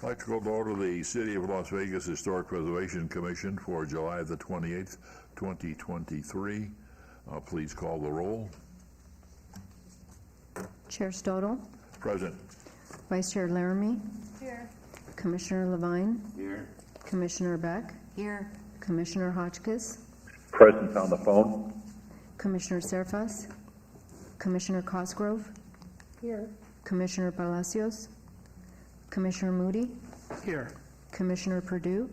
I'd like to go to order the City of Las Vegas Historic Preservation Commission for July the 28th, 2023. Please call the roll. Chair Stodel. Present. Vice Chair Laramie. Here. Commissioner Levine. Here. Commissioner Beck. Here. Commissioner Hotchkiss. Present on the phone. Commissioner Serfas. Commissioner Cosgrove. Here. Commissioner Palacios. Commissioner Moody. Here. Commissioner Perdue.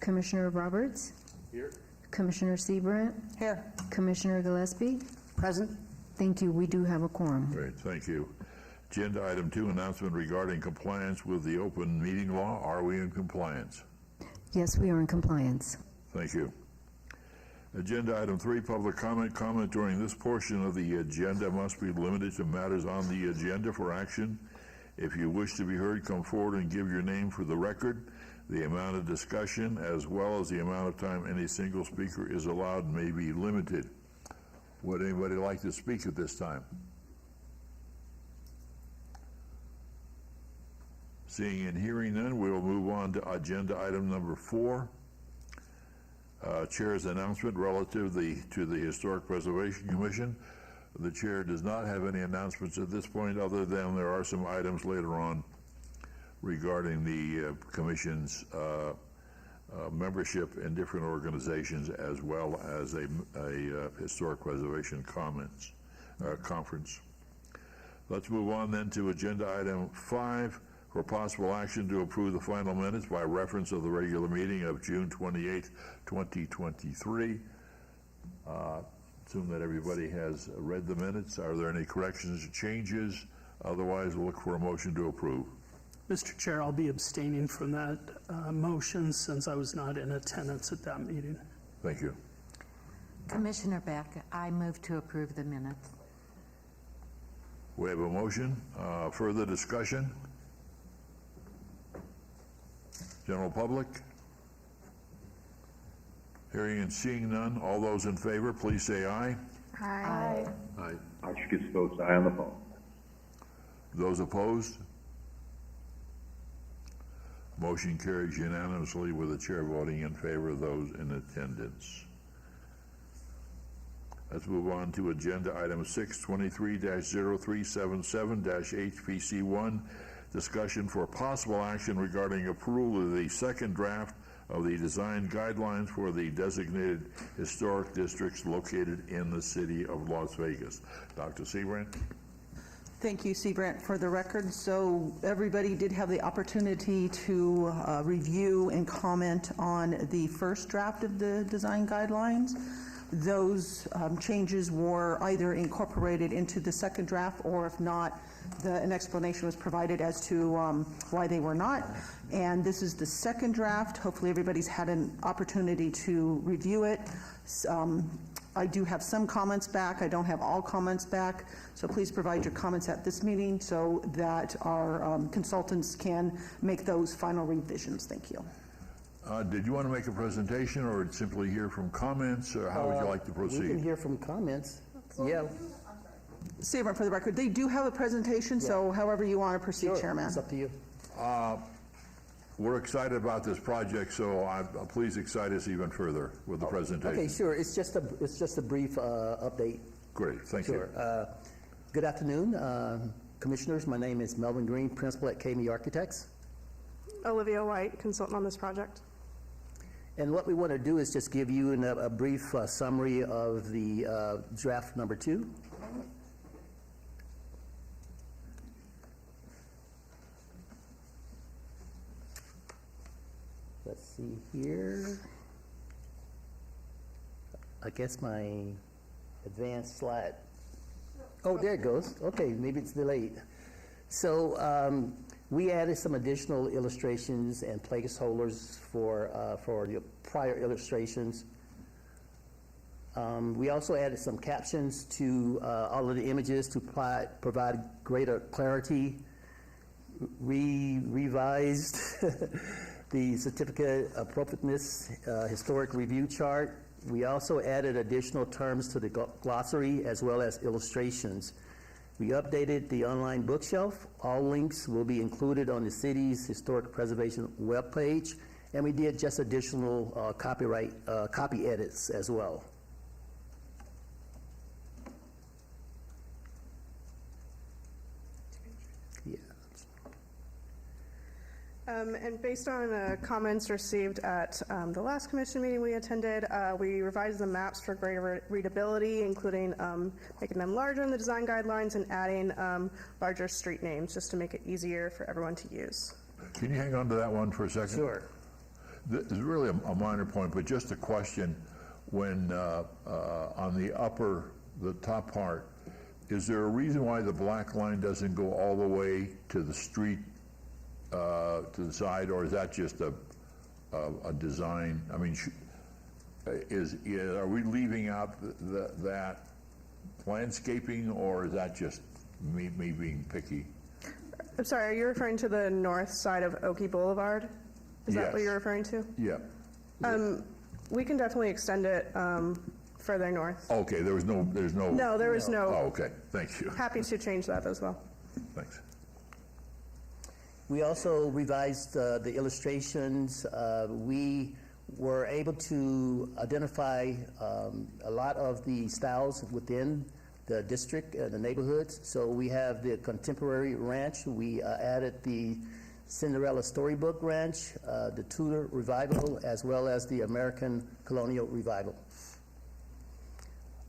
Commissioner Roberts. Here. Commissioner Seabrandt. Here. Commissioner Gillespie. Present. Thank you. We do have a quorum. Great, thank you. Agenda item 2, announcement regarding compliance with the open meeting law. Are we in compliance? Yes, we are in compliance. Thank you. Agenda item 3, public comment. Comment during this portion of the agenda must be limited to matters on the agenda for action. If you wish to be heard, come forward and give your name for the record. The amount of discussion, as well as the amount of time any single speaker is allowed, may be limited. Would anybody like to speak at this time? Seeing and hearing none, we will move on to agenda item number 4. Chair's announcement relative to the Historic Preservation Commission. The chair does not have any announcements at this point, other than there are some items later on regarding the commission's membership in different organizations, as well as a historic preservation conference. Let's move on then to agenda item 5 for possible action to approve the final minutes by reference of the regular meeting of June 28, 2023. Assume that everybody has read the minutes. Are there any corrections or changes? Otherwise, we'll look for a motion to approve. Mr. Chair, I'll be abstaining from that motion since I was not in attendance at that meeting. Thank you. Commissioner Beck, I move to approve the minutes. We have a motion. Further discussion? General public? Hearing and seeing none, all those in favor, please say aye. Aye. Aye. Hotchkiss votes aye on the phone. Those opposed? Motion carries unanimously with the chair voting in favor of those in attendance. Let's move on to agenda item 6, 23-0377-HPC1, discussion for possible action regarding approval of the second draft of the design guidelines for the designated historic districts located in the city of Las Vegas. Dr. Seabrandt? Thank you, Seabrandt, for the record. So everybody did have the opportunity to review and comment on the first draft of the design guidelines. Those changes were either incorporated into the second draft, or if not, an explanation was provided as to why they were not. And this is the second draft. Hopefully everybody's had an opportunity to review it. I do have some comments back. I don't have all comments back. So please provide your comments at this meeting so that our consultants can make those final revisions. Thank you. Did you want to make a presentation or simply hear from comments, or how would you like to proceed? We can hear from comments. Yeah. Seabrandt, for the record, they do have a presentation, so however you want to proceed, Sure. Chairman. It's up to you. We're excited about this project, so please excite us even further with the presentation. Okay, sure. It's just a brief update. Great, thank Sure. you. Good afternoon, commissioners. My name is Melvin Green, principal at KME Architects. Olivia White, consultant on this project. And what we want to do is just give you a brief summary of the draft number 2. Let's see here. I guess my advanced slide. Oh, there it goes. Okay, maybe it's delayed. So we added some additional illustrations and placeholders for the prior illustrations. We also added some captions to all of the images to provide greater clarity. Revised the certificate appropriateness historic review chart. We also added additional terms to the glossary as well as illustrations. We updated the online bookshelf. All links will be included on the city's historic preservation webpage, and we did just additional copy edits as well. Yeah. And based on comments received at the last commission meeting we attended, we revised the maps for greater readability, including making them larger in the design guidelines and adding larger street names just to make it easier for everyone to use. Can you hang on to that one for a second? Sure. This is really a minor point, but just a question. When on the top part, is there a reason why the black line doesn't go all the way to the street, to the side, or is that just a design? I mean, are we leaving out that landscaping, or is that just me being picky? I'm sorry, are you referring to the north side of Oakey Boulevard? Is that what Yes. you're referring to? Yeah. We can definitely extend it further north. Okay, there's no. No, there is no. Oh, okay, thank you. Happy to change that as well. Thanks. We also revised the illustrations. We were able to identify a lot of the styles within the district, the neighborhoods. So we have the contemporary ranch. We added the Cinderella Storybook Ranch, the Tudor Revival, as well as the American Colonial Revival.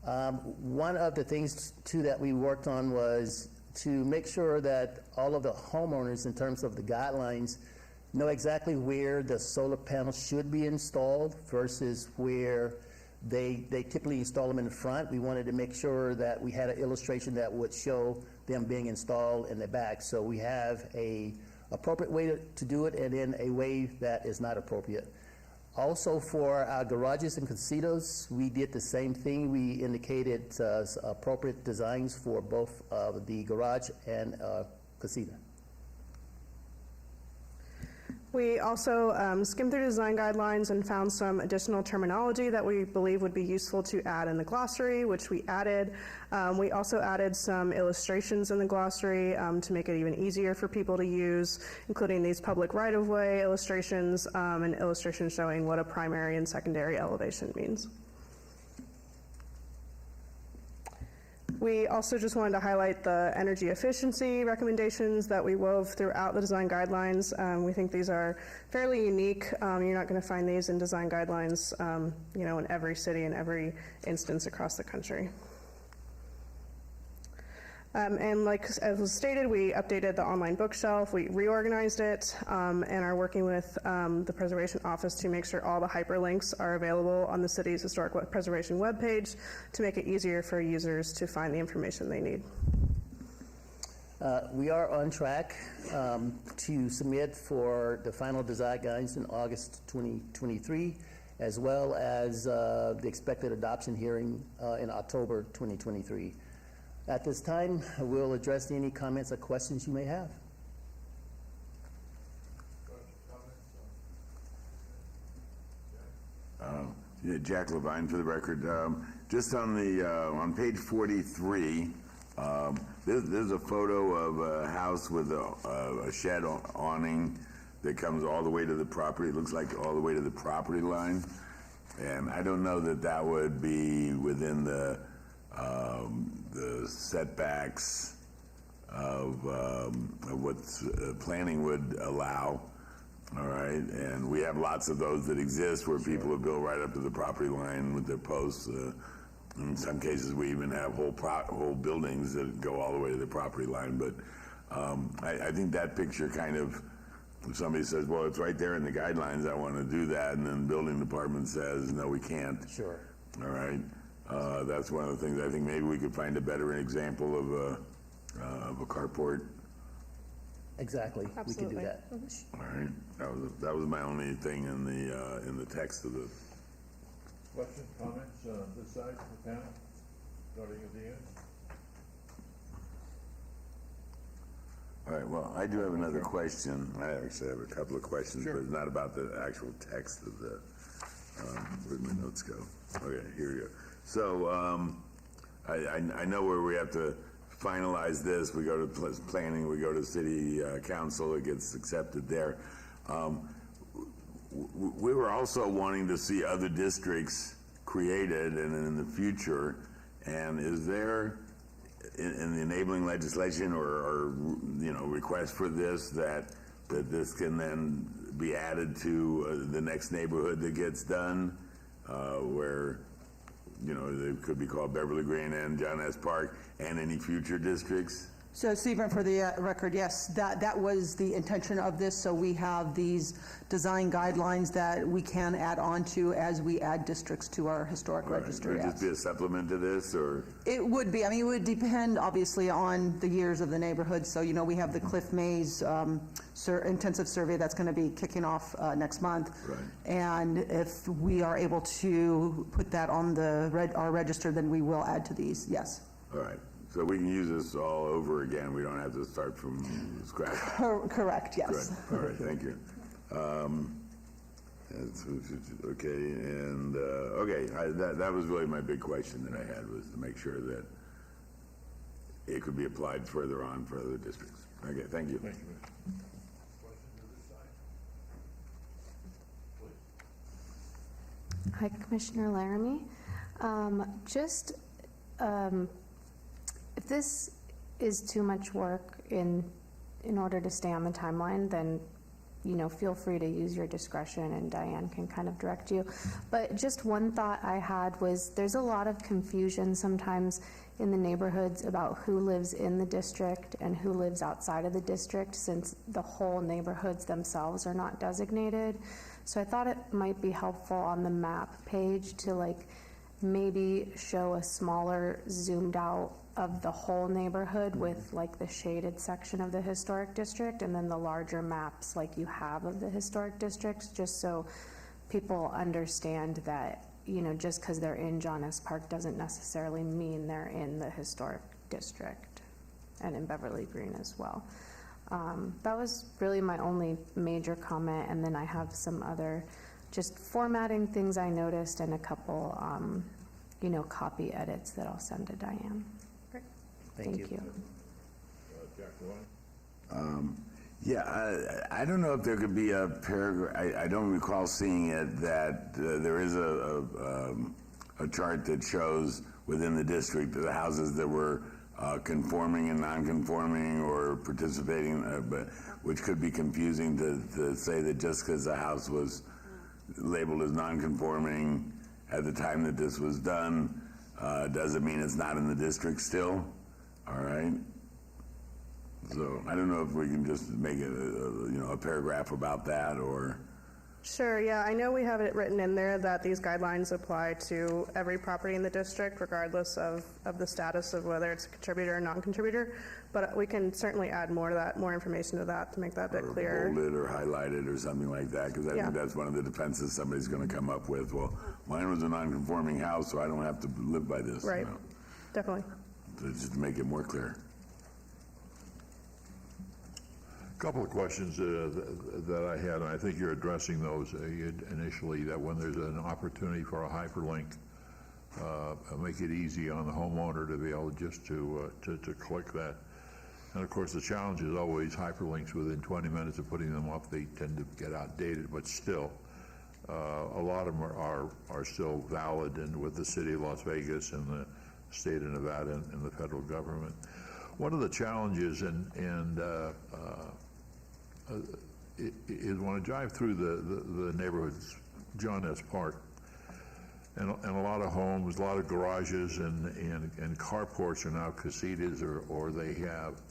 One of the things, too, that we worked on was to make sure that all of the homeowners, in terms of the guidelines, know exactly where the solar panels should be installed versus where they typically install them in the front. We wanted to make sure that we had an illustration that would show them being installed in the back. So we have a appropriate way to do it, and then a way that is not appropriate. Also, for our garages and casinos, we did the same thing. We indicated appropriate designs for both the garage and casino. We also skimmed through design guidelines and found some additional terminology that we believe would be useful to add in the glossary, which we added. We also added some illustrations in the glossary to make it even easier for people to use, including these public right-of-way illustrations and illustrations showing what a primary and secondary elevation means. We also just wanted to highlight the energy efficiency recommendations that we wove throughout the design guidelines. We think these are fairly unique. You're not going to find these in design guidelines, in every city and every instance across the country. And as was stated, we updated the online bookshelf, we reorganized it, and are working with the Preservation Office to make sure all the hyperlinks are available on the city's historic preservation webpage to make it easier for users to find the information they need. We are on track to submit for the final design guides in August 2023, as well as the expected adoption hearing in October 2023. At this time, we'll address any comments or questions you may have. Yeah, Jack Levine for the record. Just on the on page 43, there's a photo of a house with a shed awning that comes all the way to the property. It looks like all the way to the property line, and I don't know that that would be within the setbacks of what planning would allow. All right, and we have lots of those that exist where people have built right up to the property line with their posts. In some cases, we even have whole buildings that go all the way to the property line. But I think that picture kind of, if somebody says, well, it's right there in the guidelines, I want to do that, and then the building department says, no, we can't. Sure. All right. That's one of the things. I think maybe we could find a better example of a carport. Exactly. Absolutely. We can do that. All right. That was my only thing in the text of the. Questions, comments on this side of the panel, starting at the end? All right. Well, I do have another question. I actually have a couple of questions, but it's not about the actual text of the. Where'd my notes go? Okay, here we go. So I know where we have to finalize this, we go to planning, we go to city council, it gets accepted there. We were also wanting to see other districts created and in the future, and is there in the enabling legislation or you know, request for this that this can then be added to the next neighborhood that gets done, where, you know, they could be called Beverly Green and John S. Park, and any future districts? So, Stephen, for the record, yes, that was the intention of this. So we have these design guidelines that we can add on to as we add districts to our historic registry. Would Yes. this be a supplement to this, or? It would be. I mean, it would depend, obviously, on the years of the neighborhood. So, you know, we have the Cliff Maze intensive survey that's going to be kicking off next month. Right. And if we are able to put that on our register, then we will add to these, yes. All right. So we can use this all over again. We don't have to start from scratch. Correct, yes. Good. All right. Thank you. Okay. And okay, that was really my big question that I had, was to make sure that it could be applied further on for other districts. Okay. Thank you. Thank you. Hi, Commissioner Laramie. If this is too much work in order to stay on the timeline, then, you know, feel free to use your discretion and Diane can kind of direct you. But just one thought I had was, there's a lot of confusion sometimes in the neighborhoods about who lives in the district and who lives outside of the district, since the whole neighborhoods themselves are not designated. So I thought it might be helpful on the map page to like maybe show a smaller zoomed out of the whole neighborhood with like the shaded section of the historic district, and then the larger maps like you have of the historic districts, just so people understand that, you know, just because they're in John S. Park doesn't necessarily mean they're in the historic district, and in Beverly Green as well. That was really my only major comment, and then I have some other just formatting things I noticed and a couple, you know, copy edits that I'll send to Diane. Thank Thank you. you. Jack Devine? Yeah, I don't know if there could be a paragraph. I don't recall seeing it that there is a chart that shows within the district the houses that were conforming and non-conforming or participating, but which could be confusing to say that just because the house was labeled as non-conforming at the time that this was done doesn't mean it's not in the district still. All right. So I don't know if we can just make it a paragraph about that, or. Sure, yeah, I know we have it written in there that these guidelines apply to every property in the district, regardless of the status of whether it's a contributor or non-contributor, but we can certainly add more to that, more information to that to make that a bit clearer. Or bolded or highlighted or something like that, because I think that's one of the defenses somebody's going to come up with. Well, mine was a non-conforming house, so I don't have to live by this. Right, You know? definitely. So just to make it more clear. Couple of questions that I had, and I think you're addressing those initially, that when there's an opportunity for a hyperlink, make it easy on the homeowner to be able just to click that. And of course, the challenge is always hyperlinks within 20 minutes of putting them up. They tend to get outdated, but still, a lot of them are still valid, and with the city of Las Vegas and the state of Nevada and the federal government. One of the challenges is when I drive through the neighborhoods, John S. Park, and a lot of homes, a lot of garages and carports are now casitas, or they have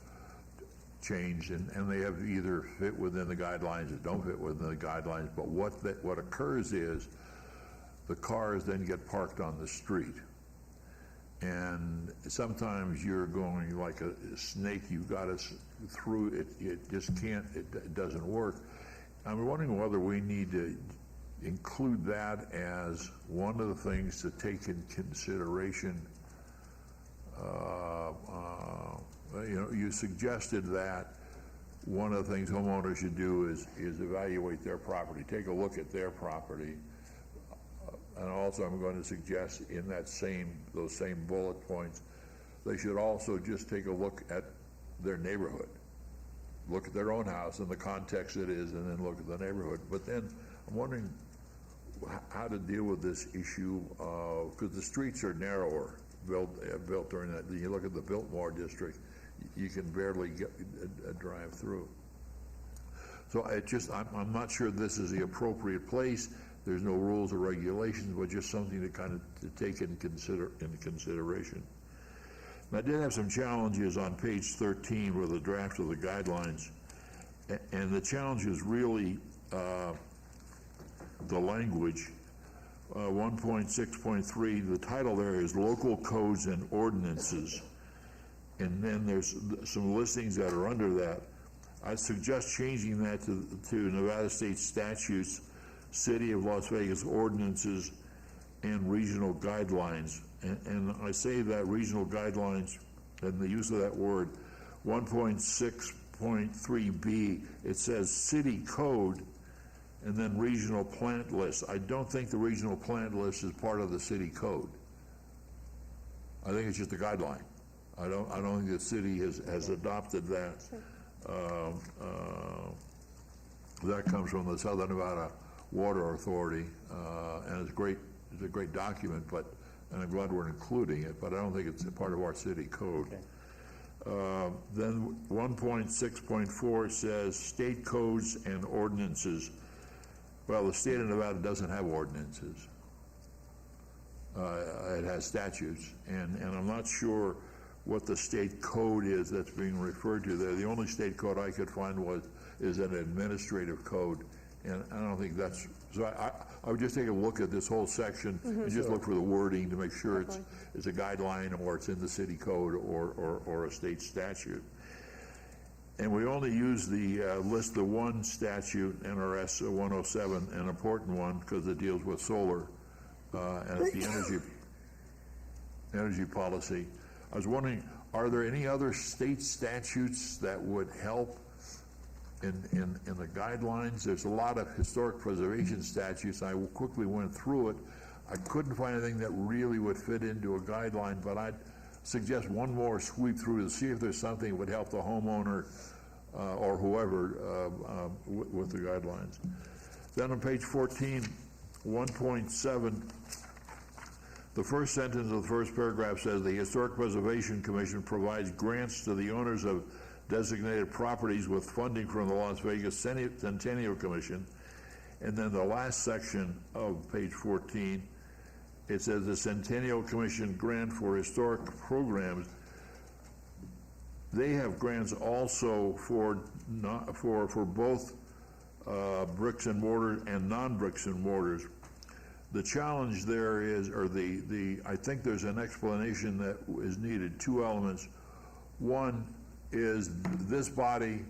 changed, and they have either fit within the guidelines or don't fit within the guidelines. But what occurs is the cars then get parked on the street. And sometimes you're going like a snake, you've got to through it, it just can't, it doesn't work. I'm wondering whether we need to include that as one of the things to take in consideration. You suggested that one of the things homeowners should do is evaluate their property, take a look at their property. And also, I'm going to suggest in those same bullet points, they should also just take a look at their neighborhood. Look at their own house and the context it is, and then look at the neighborhood. But then I'm wondering how to deal with this issue, because the streets are narrower, built during that. You look at the Biltmore district, you can barely drive through. So I'm not sure this is the appropriate place. There's no rules or regulations, but just something to kind of to take into consideration. And I did have some challenges on page 13 with the draft of the guidelines, and the challenge is really the language. 1.6.3, the title there is Local Codes and Ordinances, and then there's some listings that are under that. I suggest changing that to Nevada State Statutes, City of Las Vegas ordinances, and regional guidelines. And I say that regional guidelines and the use of that word. 1.6.3b, it says city code and then regional plant list. I don't think the regional plant list is part of the city code. I think it's just a guideline. I don't think the city has adopted that. That comes from the Southern Nevada Water Authority, and it's a great document, and I'm glad we're including it, but I don't think it's a part of our city code. Okay. Then 1.6.4 says state codes and ordinances. Well, the state of Nevada doesn't have ordinances. It has statutes, and I'm not sure what the state code is that's being referred to there. The only state code I could find is an administrative code, and I don't think that's, so I would just take a look at this whole section and just look for the wording to make sure it's a guideline or it's in the city code or a state statute. And we only use the list the one statute, NRS 107, an important one because it deals with solar and the energy policy. I was wondering, are there any other state statutes that would help in the guidelines? There's a lot of historic preservation statutes. I quickly went through it. I couldn't find anything that really would fit into a guideline, but I'd suggest one more sweep through to see if there's something that would help the homeowner or whoever with the guidelines. Then on page 14, 1.7, the first sentence of the first paragraph says the Historic Preservation Commission provides grants to the owners of designated properties with funding from the Las Vegas Centennial Commission. And then the last section of page 14, it says the Centennial Commission grant for historic programs. They have grants also for both bricks and mortar and non-bricks and mortars. The challenge there is, or I think there's an explanation that is needed, two elements. One is this body,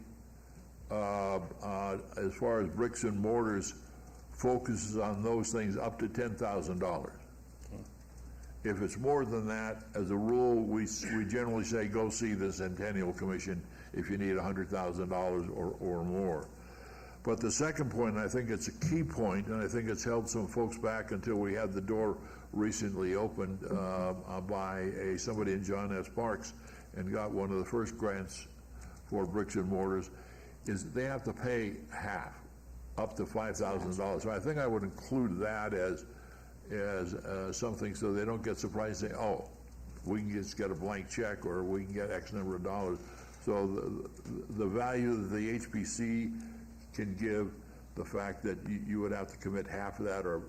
as far as bricks and mortars, focuses on those things up to $10,000. If it's more than that, as a rule, we generally say go see the Centennial Commission if you need $100,000 or more. But the second point, and I think it's a key point, and I think it's held some folks back until we had the door recently opened by somebody in John S. Parks and got one of the first grants for bricks and mortars, is they have to pay half, up to $5,000. So I think I would include that as something so they don't get surprised and say, oh, we can just get a blank check or we can get X number of dollars. So the value that the HPC can give, the fact that you would have to commit half of that or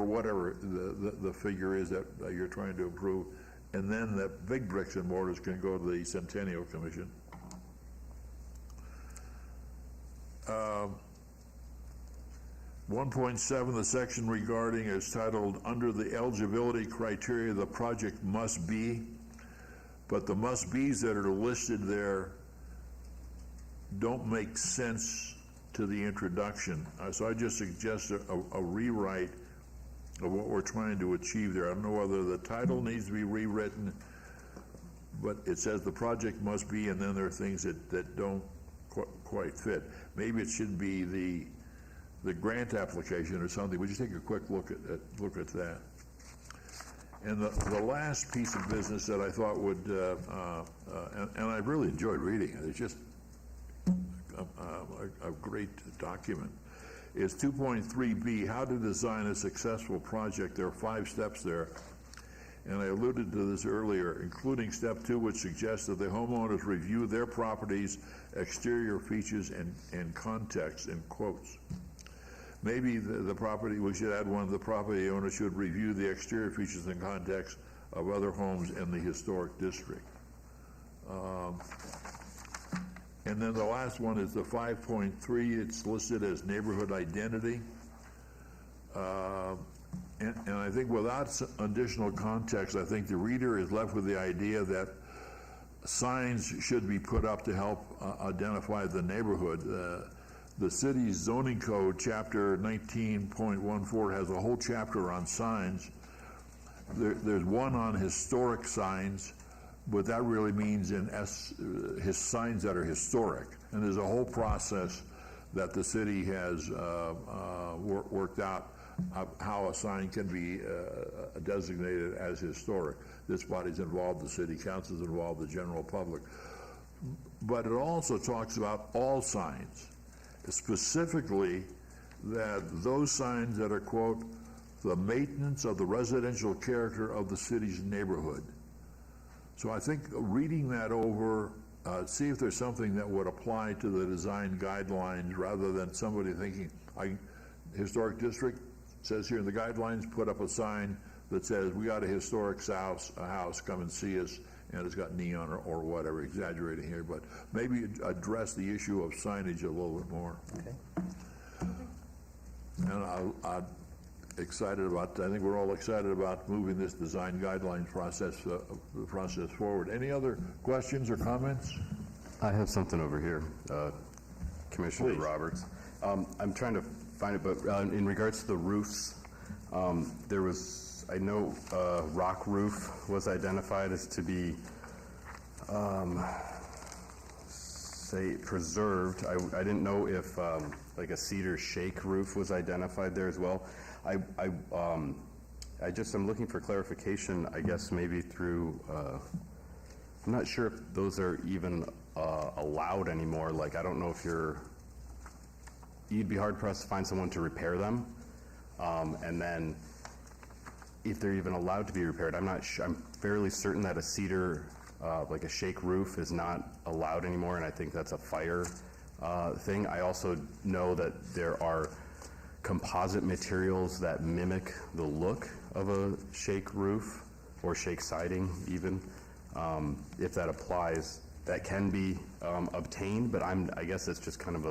whatever the figure is that you're trying to improve, and then the big bricks and mortars can go to the Centennial Commission. 1.7, the section regarding is titled, under the eligibility criteria, the project must be, but the must-be's that are listed there don't make sense to the introduction. So I just suggest a rewrite of what we're trying to achieve there. I don't know whether the title needs to be rewritten, but it says the project must be, and then there are things that don't quite fit. Maybe it should be the grant application or something. Would you take a quick look at that? And the last piece of business that I thought would, and I really enjoyed reading it, it's just a great document, is 2.3B, how to design a successful project. There are 5 steps there, and I alluded to this earlier, including step 2, which suggests that the homeowners review their property's exterior features and context, in quotes. Maybe the property, we should add one, the property owner should review the exterior features and context of other homes in the historic district. And then the last one is the 5.3, it's listed as neighborhood identity. And I think without additional context, I think the reader is left with the idea that signs should be put up to help identify the neighborhood. The city's zoning code, chapter 19.14, has a whole chapter on signs. There's one on historic signs, but that really means his signs that are historic. And there's a whole process that the city has worked out of how a sign can be designated as historic. This body's involved, the city council's involved, the general public. But it also talks about all signs, specifically that those signs that are, quote, the maintenance of the residential character of the city's neighborhood. So I think reading that over, see if there's something that would apply to the design guidelines rather than somebody thinking, historic district says here in the guidelines, put up a sign that says, we got a historic house, come and see us, and it's got neon or whatever, exaggerating here, but maybe address the issue of signage a little bit more. Okay. And I'm excited about, I think we're all excited about moving this design guidelines process forward. Any other questions or comments? I have something over here, Commissioner Please. Roberts. I'm trying to find it, but in regards to the roofs, there was, I know rock roof was identified as to be, say, preserved. I didn't know if like a cedar shake roof was identified there as well. I'm looking for clarification, I guess maybe through, I'm not sure if those are even allowed anymore. Like, I don't know if you'd be hard pressed to find someone to repair them. And then if they're even allowed to be repaired, I'm not sure. I'm fairly certain that a cedar, like a shake roof, is not allowed anymore, and I think that's a fire thing. I also know that there are composite materials that mimic the look of a shake roof or shake siding even. If that applies, that can be obtained, but I guess it's just kind of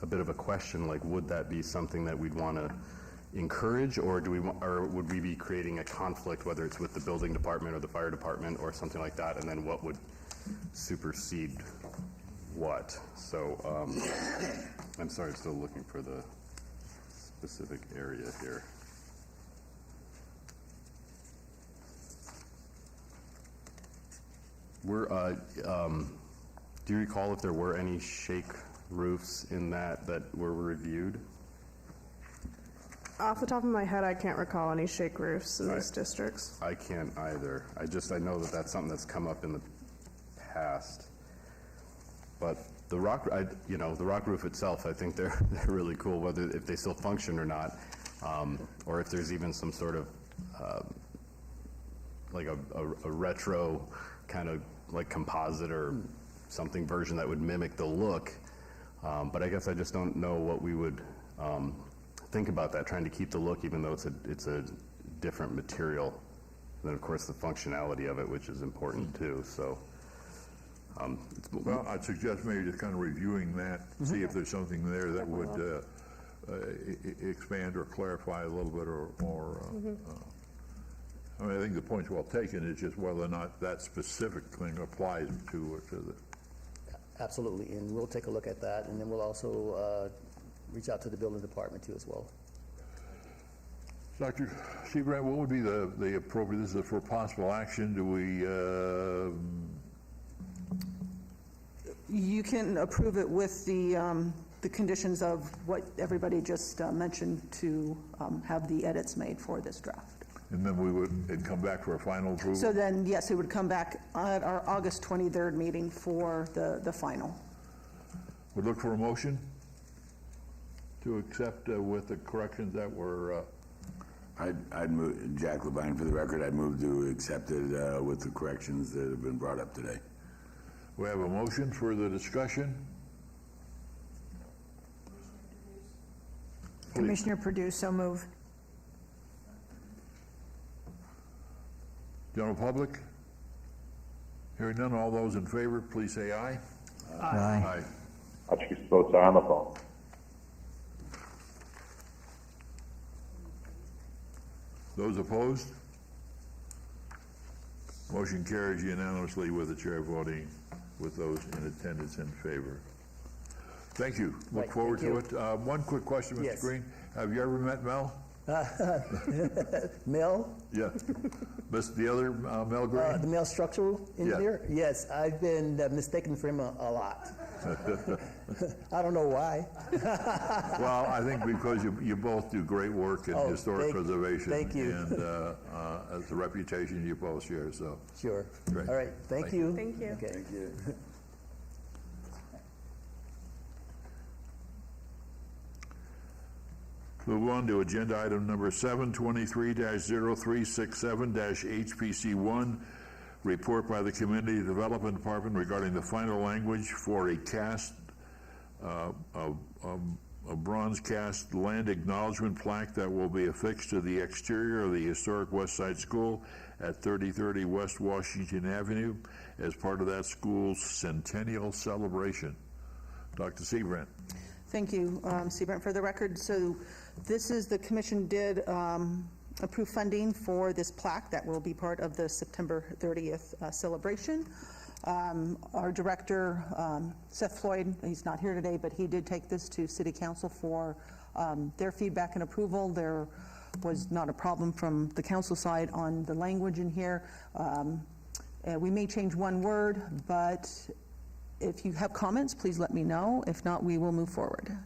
a bit of a question, like, would that be something that we'd want to encourage, or would we be creating a conflict, whether it's with the building department or the fire department or something like that, and then what would supersede what? So I'm sorry, still looking for the specific area here. Do you recall if there were any shake roofs in that were reviewed? Off the top of my head, I can't recall any shake roofs in these districts. I can't either. I know that that's something that's come up in the past. But the rock roof itself, I think they're really cool, whether if they still function or not, or if there's even some sort of like a retro kind of like composite or something version that would mimic the look. But I guess I just don't know what we would think about that, trying to keep the look, even though it's a different material. And then, of course, the functionality of it, which is important too. So, well, I'd suggest maybe just kind of reviewing that, see if there's something there that would expand or clarify a little bit, or I mean, I think the point's well taken. It's just whether or not that specific thing applies to the. Absolutely, and we'll take a look at that, and then we'll also reach out to the building department too as well. Dr. Seabrant, what would be the appropriate, this is for possible action, do we, You can approve it with the conditions of what everybody just mentioned, to have the edits made for this draft. And then it'd come back for a final approval? So then, yes, it would come back at our August 23rd meeting for the final. Would look for a motion to accept with the corrections that were, I'd move, Jack Levine, for the record, I'd move to accept it with the corrections that have been brought up today. we have a motion for the discussion. Commissioner Purdue, so move. General public? Hearing none, all those in favor, please say aye. Aye. Hotchkiss votes aye on the phone. Those opposed? Motion carries unanimously with the chair voting with those in attendance in favor. Thank you. Look Right, forward to thank it. One quick question, Mr. Yes. Green. Have you ever met Mel? Mel, Yeah. The other Mel Green? the male structural engineer? Yes, I've been mistaken for him a lot. I don't know why. Well, I think because you both do great work in Oh, historic preservation. thank you. And it's a reputation you both share, so. Sure. Great. All right, thank you. Thank you. Okay. Move on to agenda item number 723-0367-HPC1, report by the Community Development Department regarding the final language for a bronze cast land acknowledgement plaque that will be affixed to the exterior of the historic West Side School at 3030 West Washington Avenue as part of that school's centennial celebration. Dr. Seabrant. Thank you, Seabrant, for the record. So this is, the commission did approve funding for this plaque that will be part of the September 30th celebration. Our director, Seth Floyd, he's not here today, but he did take this to City Council for their feedback and approval. There was not a problem from the council side on the language in here. We may change one word, but if you have comments, please let me know. If not, we will move forward.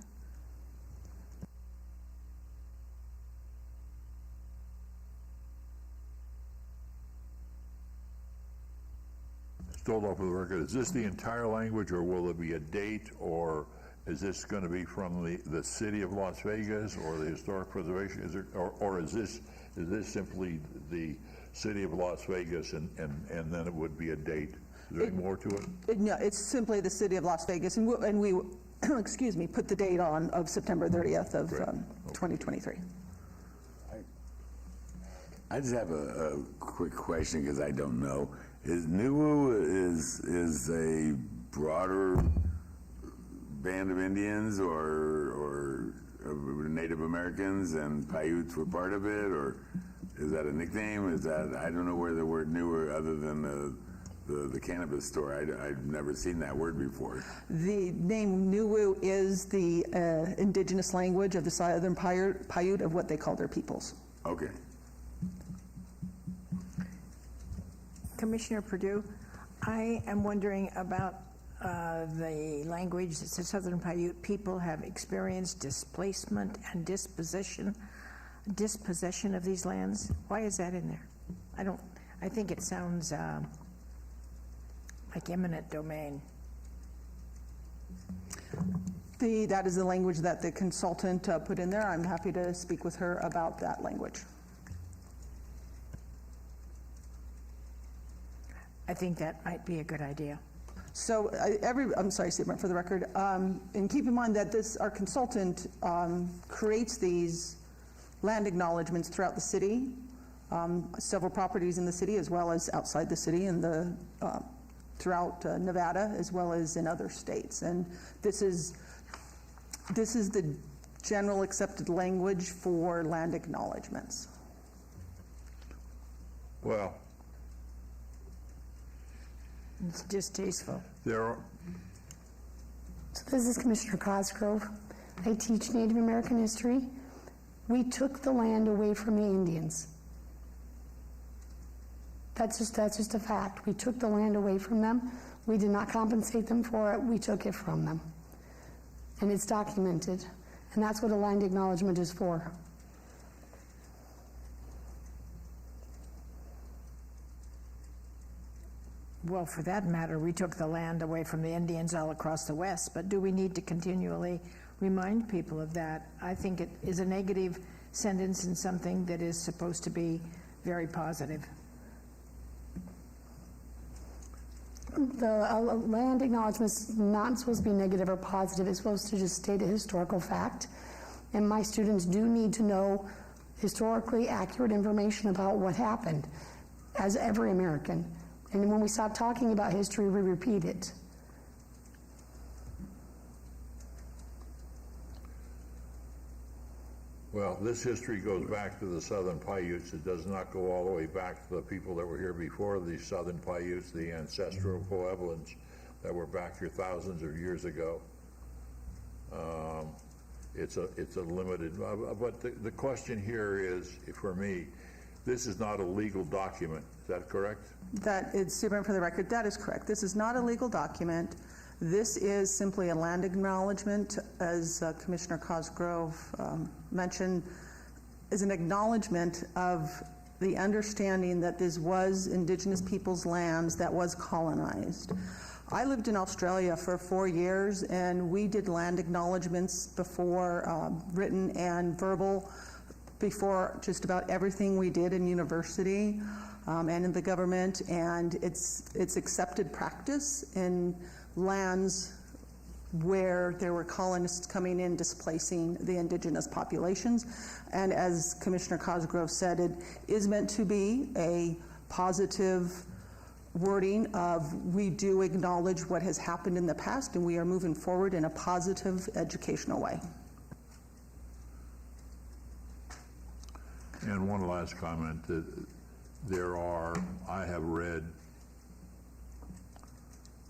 Still off of the record, is this the entire language, or will there be a date, or is this going to be from the city of Las Vegas or the historic preservation? Is there, or is this simply the city of Las Vegas and then it would be a date? Is there any more to it? No, it's simply the city of Las Vegas, and we excuse me, put the date on of September 30th of 2023. I just have a quick question because I don't know. Is Nuwu is a broader band of Indians or Native Americans and Paiutes were part of it, or is that a nickname? Is that, I don't know where the word Nuwu, other than the cannabis store. I've never seen that word before. The name Nuwu is the indigenous language of the Southern Paiute of what they call their peoples. Okay. Commissioner Purdue, I am wondering about the language that the Southern Paiute people have experienced displacement and dispossession of these lands. Why is that in there? I think it sounds like eminent domain. That is the language that the consultant put in there. I'm happy to speak with her about that language. I think that might be a good idea. So I'm sorry, Seabrant, for the record, and keep in mind that our consultant creates these land acknowledgements throughout the city, several properties in the city as well as outside the city and throughout Nevada as well as in other states. And this is the general accepted language for land acknowledgements. Well, It's distasteful. there are, So this is Commissioner Cosgrove. I teach Native American history. We took the land away from the Indians. That's just a fact. We took the land away from them. We did not compensate them for it. We took it from them. And it's documented. And that's what a land acknowledgement is for. well, for that matter, we took the land away from the Indians all across the West, but do we need to continually remind people of that? I think it is a negative sentence in something that is supposed to be very positive. The land acknowledgement's not supposed to be negative or positive. It's supposed to just state a historical fact. And my students do need to know historically accurate information about what happened, as every American. And when we stop talking about history, we repeat it. Well, this history goes back to the Southern Paiutes. It does not go all the way back to the people that were here before the Southern Paiutes, the ancestral Puebloans that were back here thousands of years ago. It's a limited, but the question here is, for me, this is not a legal document. Is that correct? That is, Superintendent, for the record, that is correct. This is not a legal document. This is simply a land acknowledgement, as Commissioner Cosgrove mentioned, is an acknowledgement of the understanding that this was Indigenous peoples' lands that was colonized. I lived in Australia for 4 years, and we did land acknowledgements before written and verbal, before just about everything we did in university and in the government, and it's accepted practice in lands where there were colonists coming in displacing the indigenous populations. And as Commissioner Cosgrove said, it is meant to be a positive wording of, we do acknowledge what has happened in the past and we are moving forward in a positive educational way. And one last comment, I have read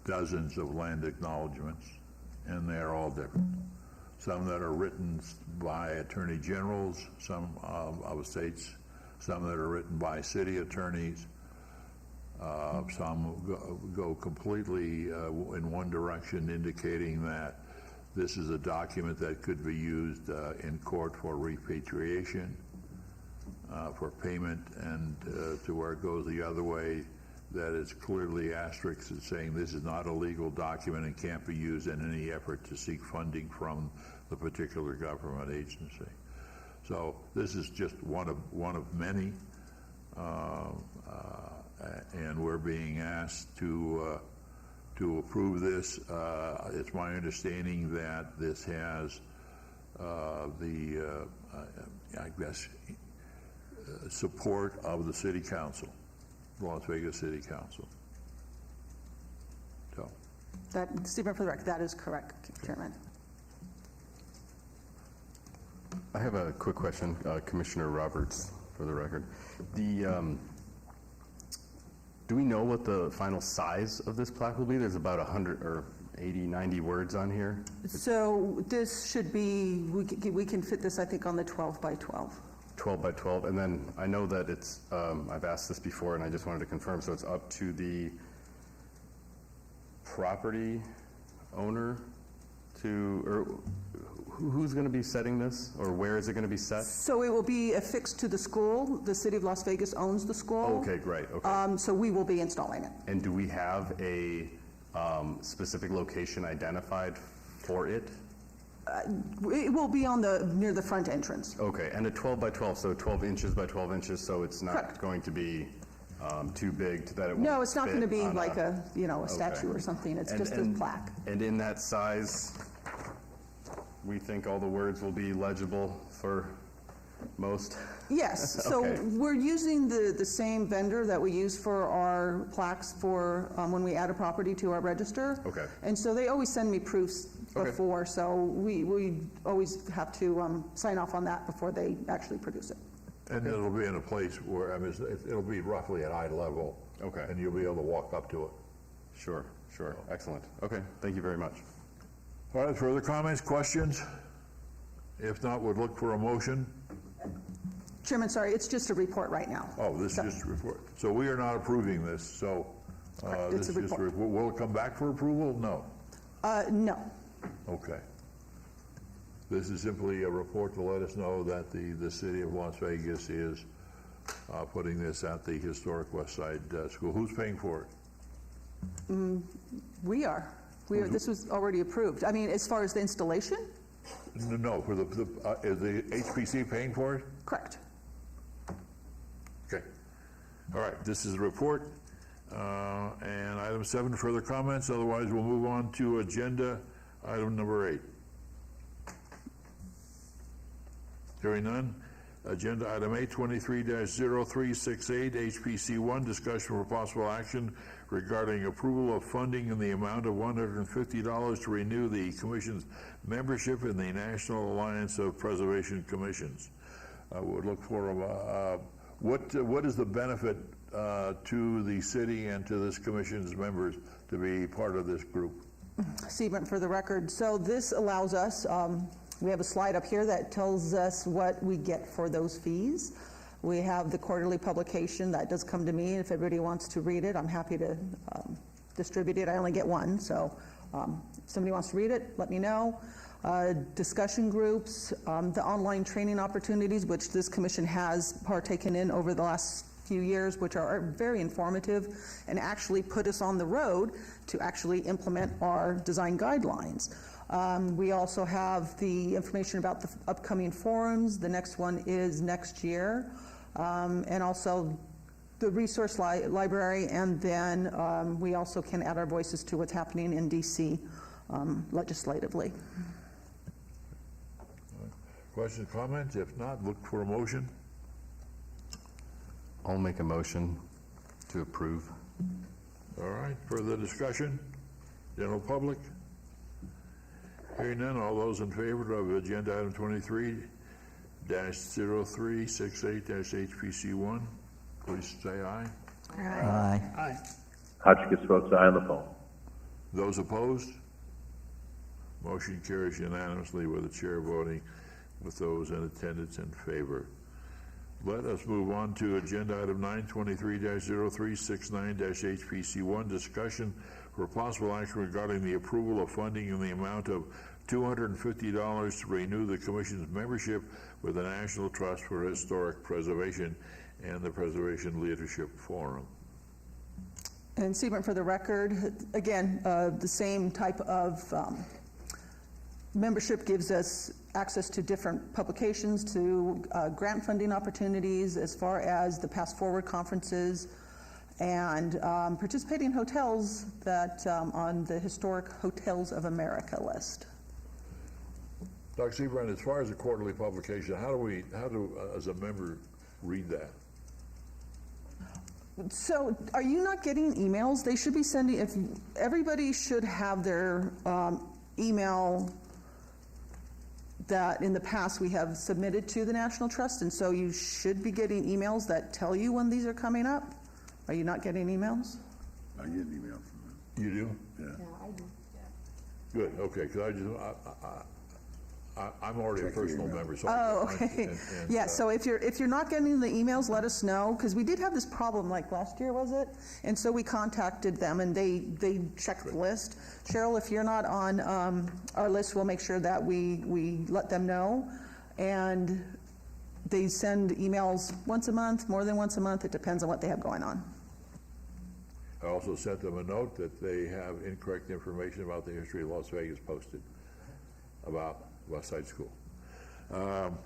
dozens of land acknowledgements, and they're all different. Some that are written by attorney generals, some of states, some that are written by city attorneys, some go completely in one direction, indicating that this is a document that could be used in court for repatriation, for payment, and to where it goes the other way, that it's clearly asterisks and saying this is not a legal document and can't be used in any effort to seek funding from the particular government agency. So this is just one of many, and we're being asked to approve this. It's my understanding that this has support of the City Council, Las Vegas City Council. So, That, Stephen, for the record, that is correct, Chairman. I have a quick question, Commissioner Roberts, for the record. Do we know what the final size of this plaque will be? There's about 100 or 80, 90 words on here. So this should be, we can fit this, I think, on the 12 by 12. 12 by 12, and then I know that it's, I've asked this before and I just wanted to confirm, so it's up to the property owner to, or who's going to be setting this, or where is it going to be set? So it will be affixed to the school. The City of Las Vegas owns the school. Okay, great, okay. So we will be installing it. And do we have a specific location identified for it? It will be on near the front entrance. Okay, and a 12 by 12, so 12 inches by 12 inches, so it's not Correct. going to be too big that it won't No, it's not going to fit be on like a statue or something. It's just a plaque. And in that size, we think all the words will be legible for most? Yes, so Okay. we're using the same vendor that we use for our plaques for when we add a property to our register. Okay. And so they always send me proofs Okay. before, so we always have to sign off on that before they actually produce it. and it'll be in a place where, I mean, it'll be roughly at eye level. Okay. And you'll be able to walk up to it. Sure, excellent. Okay, thank you very much. All right, further comments, questions? If not, we'd look for a motion. Chairman, sorry, it's just a report right now. Oh, this is just a report. So we are not approving this, so Correct, this it's a is just a report. report. Will it come back for approval? No. No. Okay. This is simply a report to let us know that the city of Las Vegas is putting this at the historic West Side School. Who's paying for it? We are. This was already approved. I mean, as far as the installation? No, for is the HPC paying for it? Correct. Okay. All right, this is the report. And item 7, further comments. Otherwise, we'll move on to agenda item number 8. Hearing none. Agenda item 8, 23-0368, HPC 1, discussion for possible action regarding approval of funding in the amount of $150 to renew the Commission's membership in the National Alliance of Preservation Commissions. I would look for what is the benefit to the city and to this Commission's members to be part of this group? Seabrant for the record. So this allows us, we have a slide up here that tells us what we get for those fees. We have the quarterly publication that does come to me. If everybody wants to read it, I'm happy to distribute it. I only get one, so if somebody wants to read it, let me know. Discussion groups, the online training opportunities, which this commission has partaken in over the last few years, which are very informative and actually put us on the road to actually implement our design guidelines. We also have the information about the upcoming forums. The next one is next year. And also the resource library, and then we also can add our voices to what's happening in DC legislatively. Questions, comments? If not, look for a motion. I'll make a motion to approve. All right, further discussion? General public? Hearing none, all those in favor of agenda item 23-0368-HPC1, please say aye. Aye. Aye. Hotchkiss votes aye on the phone. Those opposed? Motion carries unanimously with the chair voting with those in attendance in favor. Let us move on to agenda item 923-0369-HPC1, discussion for possible action regarding the approval of funding in the amount of $250 to renew the Commission's membership with the National Trust for Historic Preservation and the Preservation Leadership Forum. And Seabrant for the record, again, the same type of membership gives us access to different publications, to grant funding opportunities as far as the Pass Forward conferences, and participating in hotels that on the Historic Hotels of America list. Dr. Seabrand, as far as the quarterly publication, how do as a member read that? So are you not getting emails? They should be sending, if everybody should have their email that in the past we have submitted to the National Trust, and so you should be getting emails that tell you when these are coming up. Are you not getting emails? I get an email from them. You do? Yeah. I do. Good, okay, because I'm already a personal member, so. Oh, okay. Yeah, so if you're not getting the emails, let us know, because we did have this problem like last year, was it? And so we contacted them, and they checked the list. Cheryl, if you're not on our list, we'll make sure that we let them know. And they send emails once a month, more than once a month. It depends on what they have going on. I also sent them a note that they have incorrect information about the history of Las Vegas posted about West Side School. And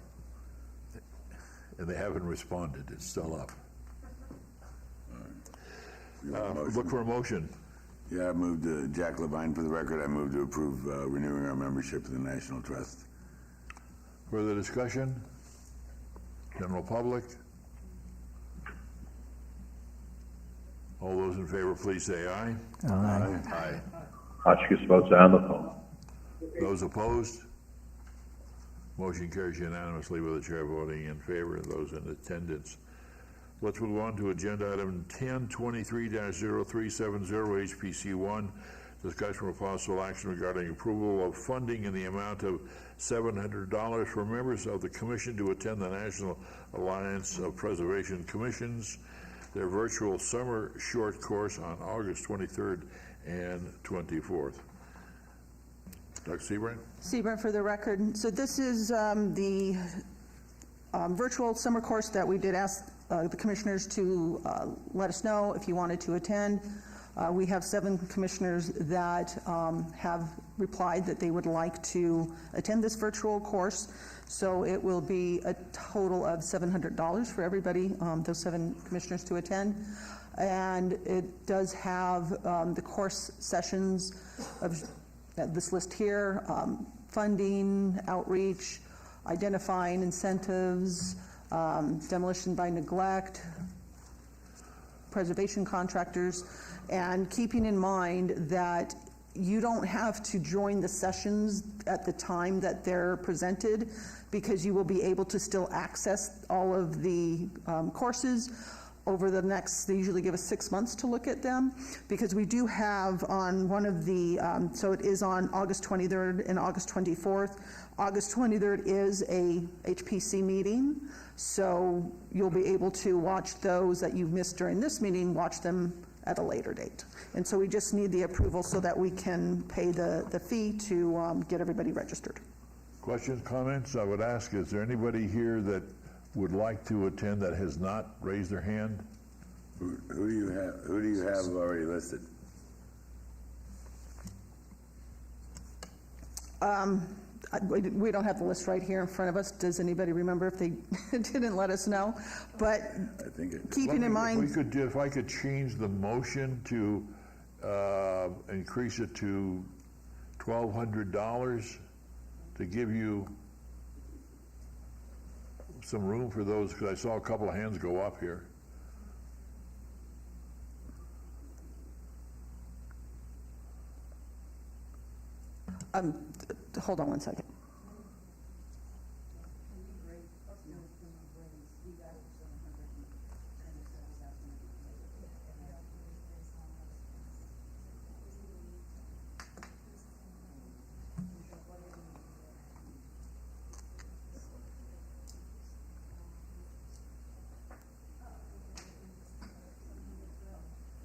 they haven't responded. It's still up. Look for a motion. Yeah, I moved to Jack Levine for the record. I moved to approve renewing our membership of the National Trust. Further discussion? General public? All those in favor, please say aye. Aye. Aye. Hotchkiss votes aye on the phone. Those opposed? Motion carries unanimously with the chair voting in favor and those in attendance. Let's move on to agenda item 1023-0370, HPC1, discussion for possible action regarding approval of funding in the amount of $700 for members of the commission to attend the National Alliance of Preservation Commissions, their virtual summer short course on August 23rd and 24th. Dr. Seabrand? Seabrand for the record. So this is the virtual summer course that we did ask the commissioners to let us know if you wanted to attend. We have 7 commissioners that have replied that they would like to attend this virtual course. So it will be a total of $700 for everybody, those 7 commissioners to attend. And it does have the course sessions of this list here, funding, outreach, identifying incentives, demolition by neglect, preservation contractors, and keeping in mind that you don't have to join the sessions at the time that they're presented, because you will be able to still access all of the courses over the next, they usually give us 6 months to look at them, because we do have on one of the, so it is on August 23rd and August 24th. August 23rd is a HPC meeting, so you'll be able to watch those that you've missed during this meeting, watch them at a later date. And so we just need the approval so that we can pay the fee to get everybody registered. Questions, comments? I would ask, is there anybody here that would like to attend that has not raised their hand? Who do you have already listed? We don't have the list right here in front of us. Does anybody remember if they didn't let us know? But I think keeping in mind, If I could change the motion to increase it to $1,200 to give you some room for those, because I saw a couple of hands go up here. hold on one second.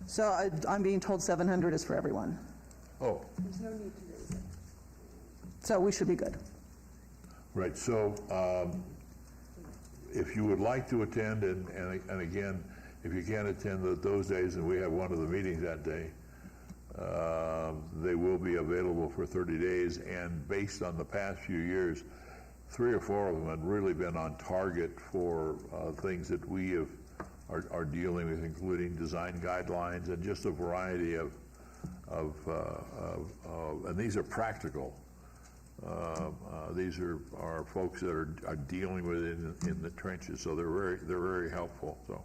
So I'm being told 700 is for everyone. Oh. There's no need to raise it. So we should be good. Right, so if you would like to attend, and again, if you can't attend those days, and we have one of the meetings that day, they will be available for 30 days, and based on the past few years, 3 or 4 of them have really been on target for things that we are dealing with, including design guidelines and just a variety of and these are practical. These are folks that are dealing with it in the trenches, so they're very helpful. So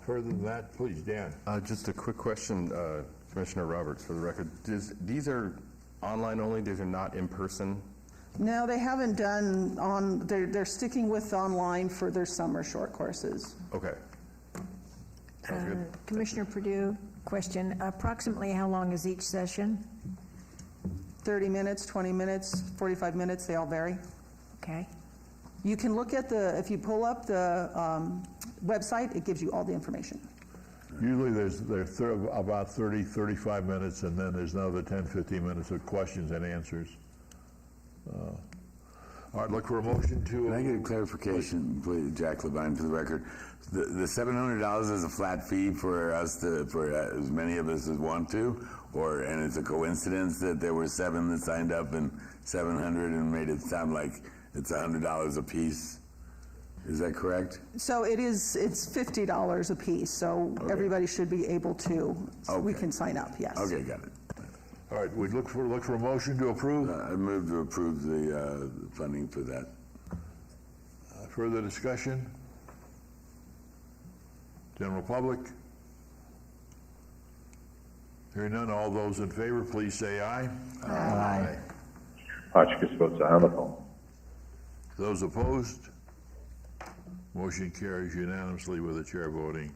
further than that, please, Dan. Just a quick question, Commissioner Roberts, for the record. These are online only? These are not in person? No, they haven't done they're sticking with online for their summer short courses. Okay. Commissioner Perdue, question. Approximately how long is each session? 30 minutes, 20 minutes, 45 minutes, they all vary. Okay. You can look at if you pull up the website, it gives you all the information. Usually there's about 30, 35 minutes, and then there's another 10, 15 minutes of questions and answers. All right, look for a motion to... Can I get a clarification, please, Jack Levine, for the record? The $700 is a flat fee for us for as many of us as want to, and it's a coincidence that there were 7 that signed up and 700 and made it sound like it's $100 a piece. Is that correct? So it's $50 a piece, so everybody should be able to. So we can sign up, yes. Okay, got it. All right, we look for a motion to approve. I move to approve the funding for that. Further discussion? General public? Hearing none, all those in favor, please say aye. Aye. Hotchkiss votes aye on the phone. Those opposed? Motion carries unanimously with the chair voting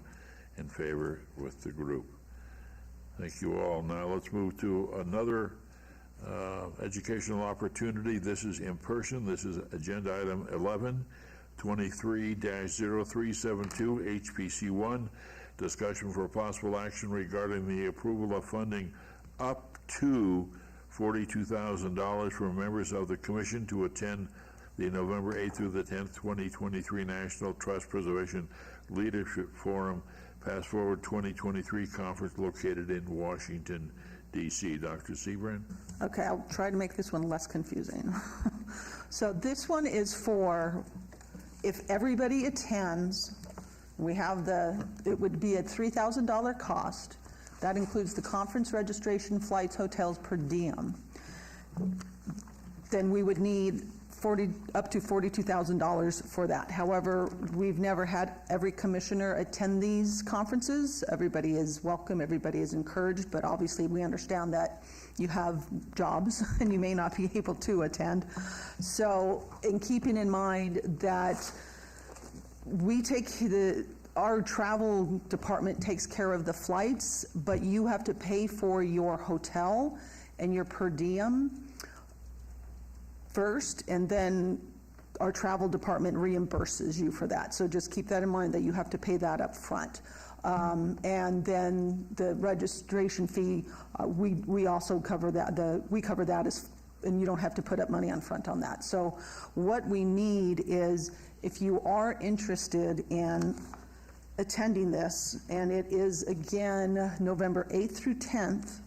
in favor with the group. Thank you all. Now let's move to another educational opportunity. This is in person. This is agenda item 11, 23-0372, HPC1, discussion for possible action regarding the approval of funding up to $42,000 for members of the commission to attend the November 8th through the 10th, 2023 National Trust Preservation Leadership Forum Pass Forward 2023 conference located in Washington, D.C. Dr. Seabrand? Okay, I'll try to make this one less confusing. So this one is for, if everybody attends, we have it would be a $3,000 cost. That includes the conference registration, flights, hotels, per diem. Then we would need up to $42,000 for that. However, we've never had every commissioner attend these conferences. Everybody is welcome, everybody is encouraged, but obviously we understand that you have jobs and you may not be able to attend. So in keeping in mind that our travel department takes care of the flights, but you have to pay for your hotel and your per diem first, and then our travel department reimburses you for that. So just keep that in mind, that you have to pay that up front. And then the registration fee, we also cover that. We cover that, and you don't have to put up money on front on that. So what we need is, if you are interested in attending this, and it is again November 8th through 10th,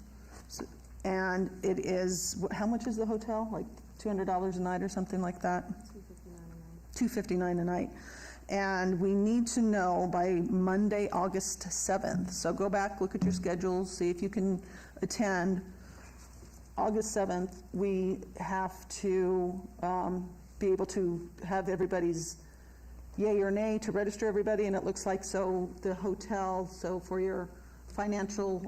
and it is, how much is the hotel? Like $200 a night or something like that? $259 a night. And we need to know by Monday, August 7th. So go back, look at your schedules, see if you can attend. August 7th, we have to be able to have everybody's yay or nay to register everybody, and it looks like, so the hotel, so for your financial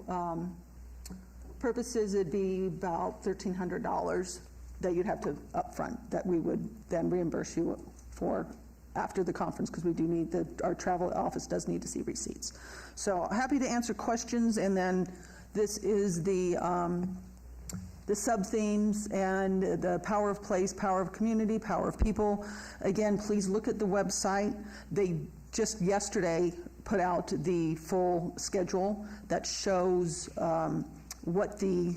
purposes, it'd be about $1,300 that you'd have to upfront, that we would then reimburse you for after the conference, because we do need our travel office does need to see receipts. So happy to answer questions, and then this is the sub-themes and the power of place, power of community, power of people. Again, please look at the website. They just yesterday put out the full schedule that shows what the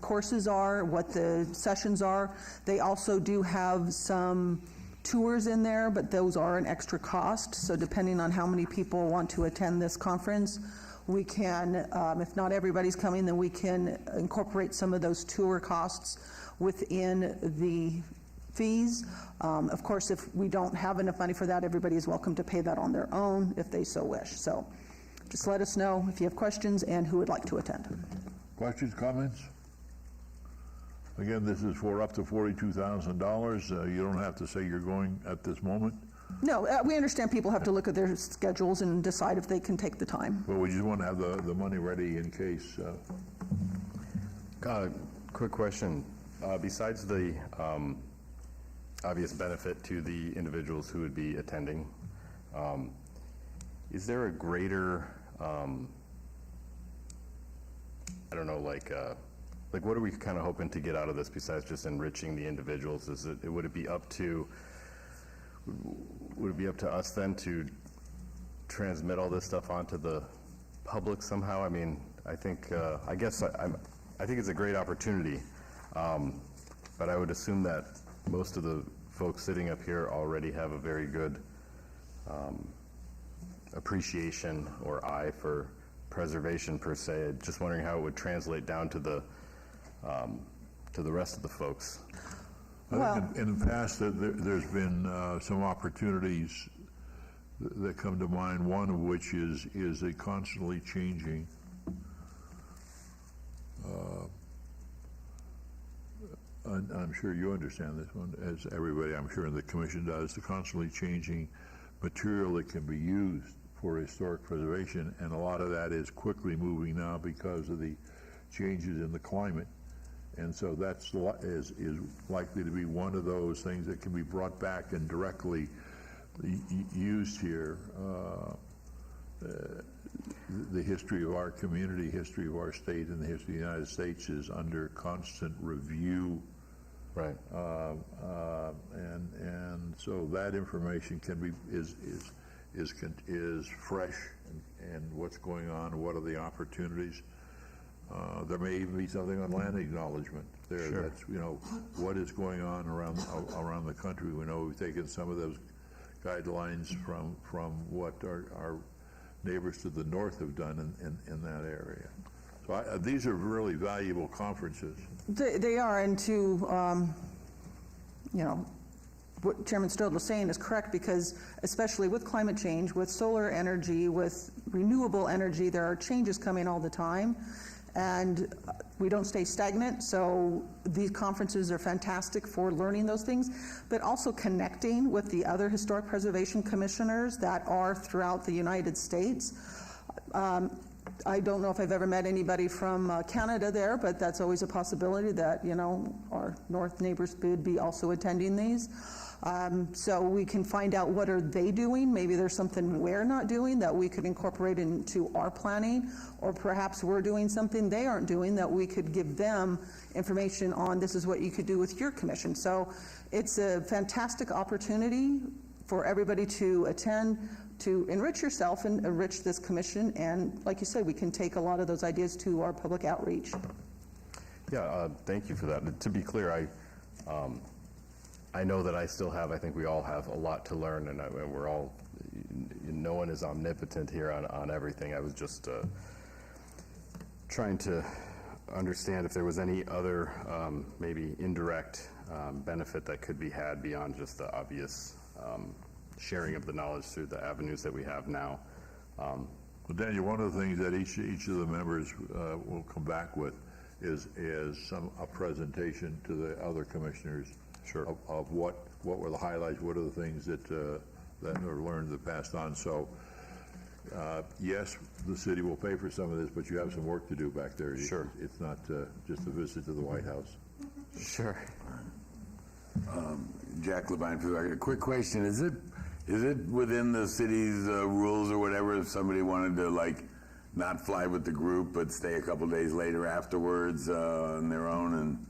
courses are, what the sessions are. They also do have some tours in there, but those are an extra cost. So depending on how many people want to attend this conference, we can, if not everybody's coming, then we can incorporate some of those tour costs within the fees. Of course, if we don't have enough money for that, everybody is welcome to pay that on their own if they so wish. So just let us know if you have questions and who would like to attend. Questions, comments? Again, this is for up to $42,000. You don't have to say you're going at this moment. No, we understand people have to look at their schedules and decide if they can take the time. Well, we just want to have the money ready in case. Quick question. Besides the obvious benefit to the individuals who would be attending, is there a greater, I don't know, like what are we kind of hoping to get out of this besides just enriching the individuals? Would it be up to us then to transmit all this stuff onto the public somehow? I mean, I think I think it's a great opportunity, but I would assume that most of the folks sitting up here already have a very good appreciation or eye for preservation per se. Just wondering how it would translate down to the rest of the folks. I think in the past there's been some opportunities that come to mind, one of which is a constantly changing I'm sure you understand this one, as everybody I'm sure in the commission does, the constantly changing material that can be used for historic preservation, and a lot of that is quickly moving now because of the changes in the climate. And so that's is likely to be one of those things that can be brought back and directly used here. The history of our community, history of our state, and the history of the United States is under constant review. Right. And so that information can be is fresh, and what's going on, what are the opportunities. There may even be something on land acknowledgement there. Sure. That's, what is going on around the country. We know we've taken some of those guidelines from what our neighbors to the north have done in that area. So these are really valuable conferences. They are, and to, you know, what Chairman Stodel was saying is correct, because especially with climate change, with solar energy, with renewable energy, there are changes coming all the time, and we don't stay stagnant, so these conferences are fantastic for learning those things, but also connecting with the other historic preservation commissioners that are throughout the United States. I don't know if I've ever met anybody from Canada there, but that's always a possibility that, you know, our north neighbors would be also attending these. So we can find out what are they doing. Maybe there's something we're not doing that we could incorporate into our planning, or perhaps we're doing something they aren't doing that we could give them information on. This is what you could do with your commission. So it's a fantastic opportunity for everybody to attend, to enrich yourself and enrich this commission. And like you said, we can take a lot of those ideas to our public outreach. Yeah, thank you for that. To be clear, I know that I still have, I think we all have a lot to learn, and we're all, no one is omnipotent here on everything. I was just trying to understand if there was any other maybe indirect benefit that could be had beyond just the obvious sharing of the knowledge through the avenues that we have now. Well, Daniel, one of the things that each of the members will come back with is a presentation to the other commissioners. Sure. Of what were the highlights, what are the things that were learned that passed on. So, yes, the city will pay for some of this, but you have some work to do back there. Sure. It's not just a visit to the White House. Sure. Jack Levine, for the record. A quick question: Is it within the city's rules or whatever if somebody wanted to like not fly with the group but stay a couple days later afterwards on their own and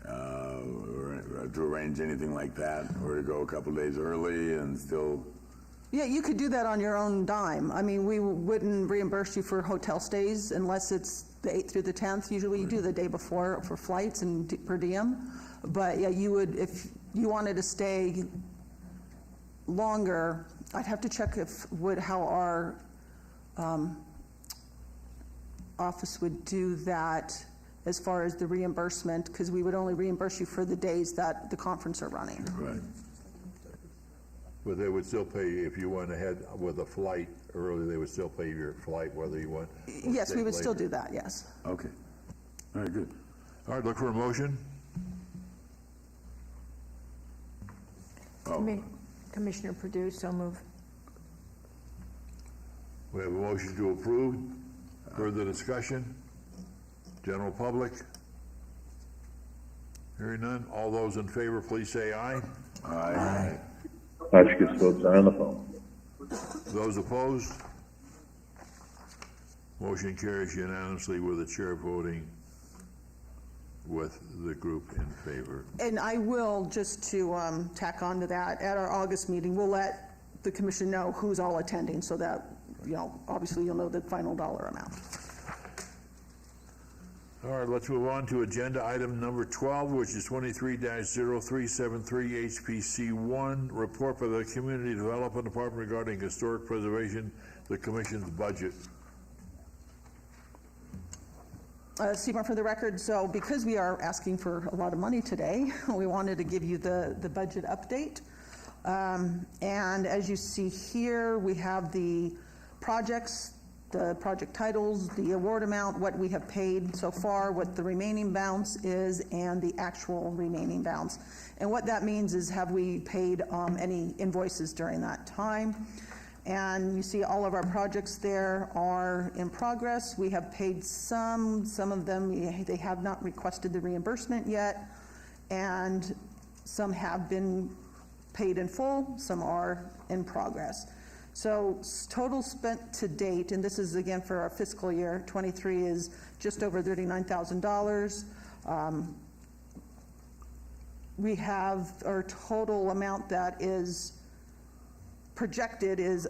or to arrange anything like that, or to go a couple days early and still? Yeah, you could do that on your own dime. I mean, we wouldn't reimburse you for hotel stays unless it's the 8th through the 10th. Usually you do the day before for flights and per diem. But yeah, you would, if you wanted to stay longer, I'd have to check how our office would do that as far as the reimbursement, because we would only reimburse you for the days that the conference are running. Right. But they would still pay you if you went ahead with a flight early. They would still pay your flight whether you went. Yes, we would still do that. Yes. Okay. All right. Good. All right. Look for a motion. Commissioner Perdue, so move. We have a motion to approve. Further discussion? General public? Hearing none. All those in favor, please say aye. Aye. Hotchkiss votes aye on the phone. Those opposed? Motion carries unanimously with the chair voting with the group in favor. And I will, just to tack on to that, at our August meeting, we'll let the commission know who's all attending so that, you know, obviously you'll know the final dollar amount. All right, let's move on to agenda item number 12, which is 23-0373 HPC1, report by the Community Development Department regarding historic preservation, the Commission's budget. Seymour, for the record, so because we are asking for a lot of money today, we wanted to give you the budget update. And as you see here, we have the projects, the project titles, the award amount, what we have paid so far, what the remaining balance is, and the actual remaining balance. And what that means is, have we paid any invoices during that time? And you see all of our projects there are in progress. We have paid some of them, they have not requested the reimbursement yet, and some have been paid in full, some are in progress. So total spent to date, and this is again for our fiscal year 23, is just over $39,000. We have our total amount that is projected is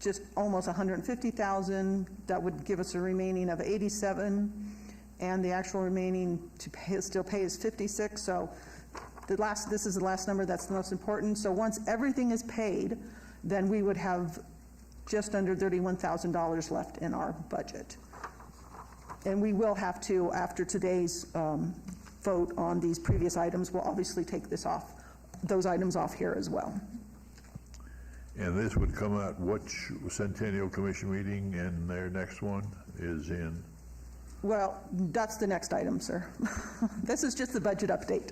just almost $150,000. That would give us a remaining of $87,000, and the actual remaining to still pay is $56,000. So this is the last number that's the most important. So once everything is paid, then we would have just under $31,000 left in our budget. And we will have to, after today's vote on these previous items, we'll obviously take those items off here as well. And this would come out which Centennial Commission meeting, and their next one is in? Well, that's the next item, sir. This is just the budget update.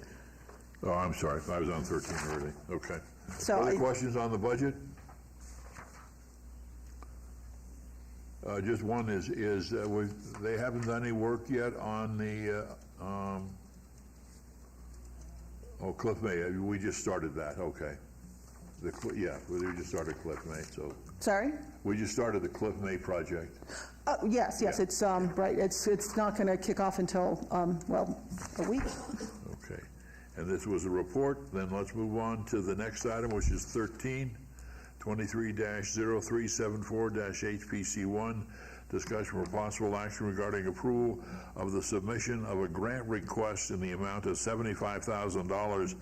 Oh, I'm sorry, I was on 13 already, okay. So Other questions on the budget? Just one is they haven't done any work yet on the, Cliff May, we just started that, okay. We just started Cliff May, so. Sorry? We just started the Cliff May project. Yes, Yeah. it's, right, it's not going to kick off until, a week. Okay, and this was a report, then let's move on to the next item, which is 13, 23-0374-HPC1, discussion for possible action regarding approval of the submission of a grant request in the amount of $75,000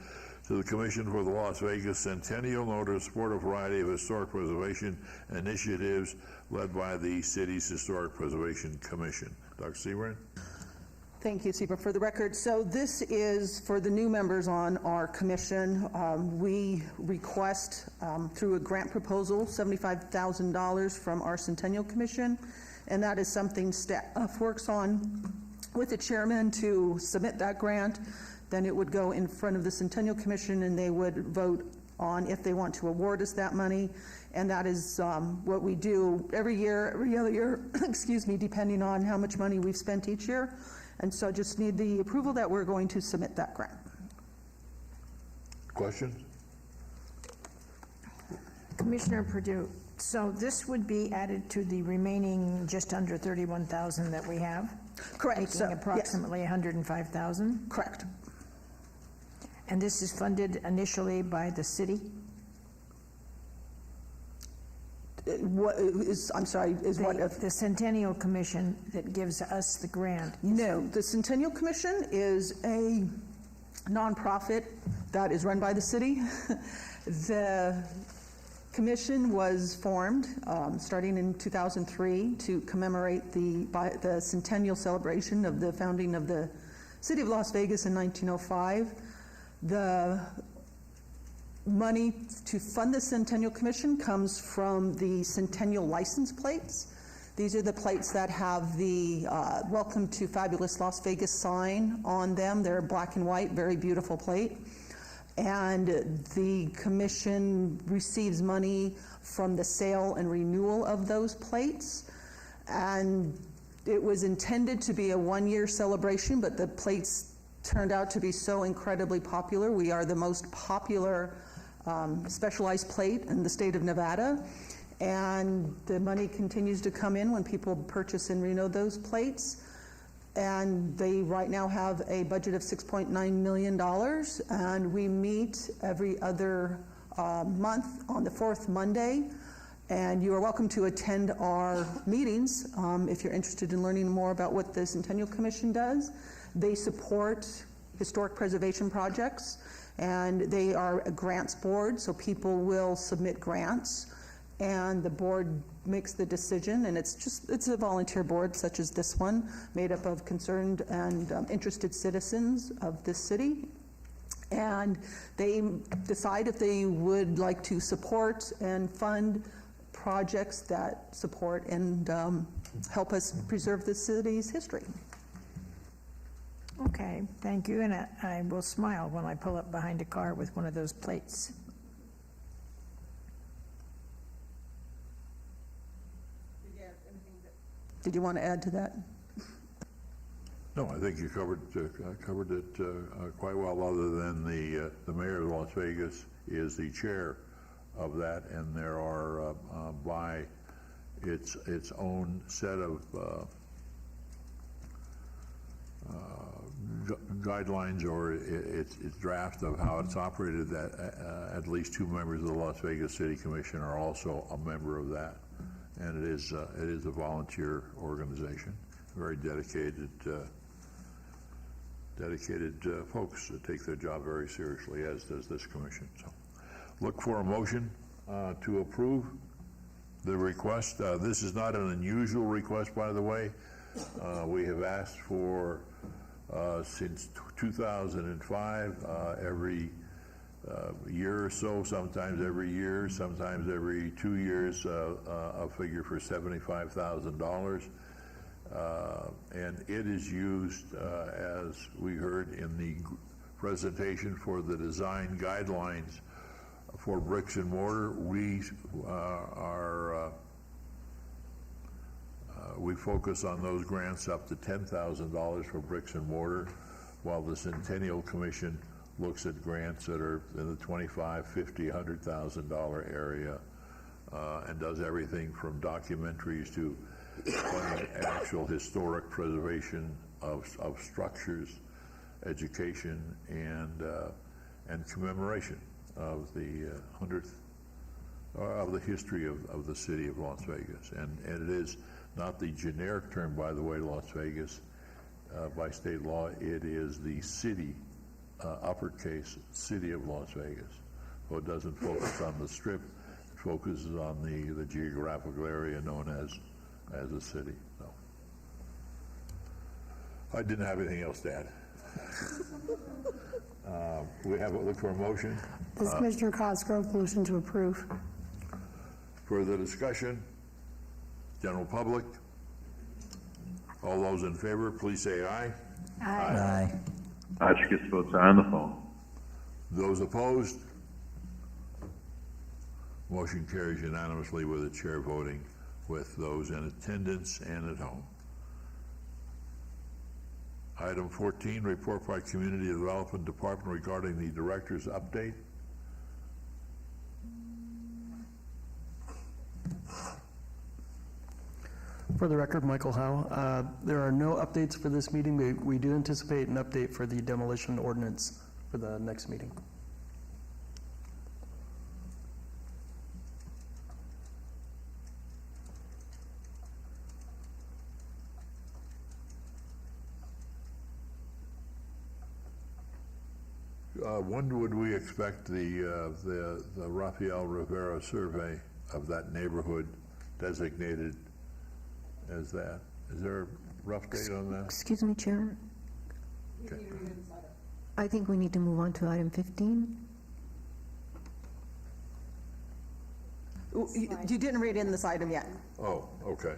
to the Commission for the Las Vegas Centennial in order to support a variety of historic preservation initiatives led by the city's Historic Preservation Commission. Dr. Sebring? Thank you, Seaver. For the record, so this is for the new members on our commission. We request through a grant proposal $75,000 from our Centennial Commission, and that is something staff works on with the chairman to submit that grant. Then it would go in front of the Centennial Commission, and they would vote on if they want to award us that money. And that is what we do every year, every other year, excuse me, depending on how much money we've spent each year. And so just need the approval that we're going to submit that grant. Questions? Commissioner Perdue, so this would be added to the remaining just under 31,000 that we have? Correct. Making So, approximately 105,000? Correct. And this is funded initially by the city? What is, I'm sorry, is what? The Centennial Commission that gives us the grant. No, the Centennial Commission is a nonprofit that is run by the city. The commission was formed starting in 2003 to commemorate the centennial celebration of the founding of the city of Las Vegas in 1905. The money to fund the Centennial Commission comes from the Centennial license plates. These are the plates that have the Welcome to Fabulous Las Vegas sign on them. They're black and white, very beautiful plate. And the commission receives money from the sale and renewal of those plates. And it was intended to be a one-year celebration, but the plates turned out to be so incredibly popular. We are the most popular specialized plate in the state of Nevada, and the money continues to come in when people purchase and renew those plates. And they right now have a budget of $6.9 million, and we meet every other month on the fourth Monday. And you are welcome to attend our meetings if you're interested in learning more about what the Centennial Commission does. They support historic preservation projects, and they are a grants board, so people will submit grants, and the board makes the decision, and it's a volunteer board such as this one, made up of concerned and interested citizens of this city. And they decide if they would like to support and fund projects that support and help us preserve the city's history. Okay, thank you, and I will smile when I pull up behind a car with one of those plates. Did you want to add to that? No, I think you covered it quite well, other than the mayor of Las Vegas is the chair of that, and there are by its own set of guidelines, or its draft of how it's operated, that at least two members of the Las Vegas City Commission are also a member of that, and it is a volunteer organization, very dedicated folks that take their job very seriously, as does this commission. So look for a motion to approve the request. This is not an unusual request, by the way. We have asked for, since 2005, every year or so, sometimes every year, sometimes every 2 years, a figure for $75,000. And it is used, as we heard in the presentation, for the design guidelines for bricks and mortar. We focus on those grants up to $10,000 for bricks and mortar, while the Centennial Commission looks at grants that are in the $25,000, $50,000, $100,000 area, and does everything from documentaries to funding actual historic preservation of structures, education, and commemoration of the 100th of the history of the city of Las Vegas. And it is not the generic term, by the way, Las Vegas, by state law. It is the city, uppercase city of Las Vegas. So it doesn't focus on the strip, it focuses on the geographical area known as a city. So I didn't have anything else to add. We have look for a motion. This is Commissioner Cosgrove, motion to approve. Further discussion? General public? All those in favor, please say aye. Aye. Hotchkiss votes aye on the phone. Those opposed? Motion carries unanimously with the chair voting with those in attendance and at home. Item 14, report by Community Development Department regarding the director's update. For the record, Michael Howe. There are no updates for this meeting. We do anticipate an update for the demolition ordinance for the next meeting. When would we expect the Rafael Rivera survey of that neighborhood designated as that? Is there a rough date on that? Excuse me, Chair. Okay. I think we need to move on to item 15. You didn't read in this item yet. Oh, okay.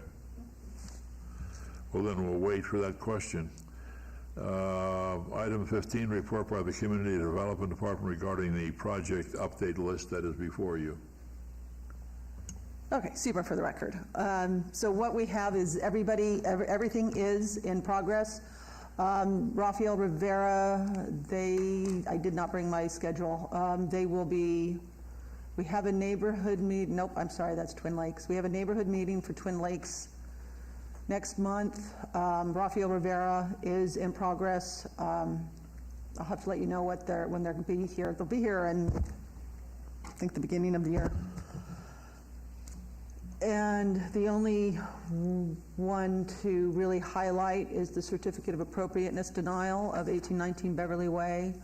Well, then we'll wait for that question. Item 15, report by the Community Development Department regarding the project update list that is before you. Okay, super for the record. So what we have is everything is in progress. Rafael Rivera, I did not bring my schedule. We have a neighborhood meeting, nope, I'm sorry, that's Twin Lakes. We have a neighborhood meeting for Twin Lakes next month. Rafael Rivera is in progress. I'll have to let you know when they're going to be here. They'll be here in, I think, the beginning of the year. And the only one to really highlight is the certificate of appropriateness denial of 1819 Beverly Way.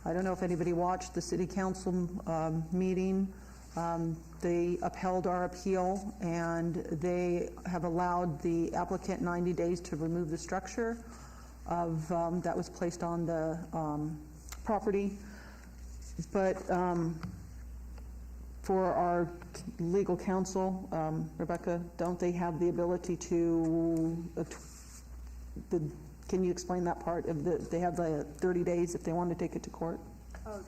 I don't know if anybody watched the city council meeting. They upheld our appeal, and they have allowed the applicant 90 days to remove the structure that was placed on the property. But for our legal counsel, Rebecca, don't they have the ability to, can you explain that part of they have the 30 days if they want to take it to court? Oh,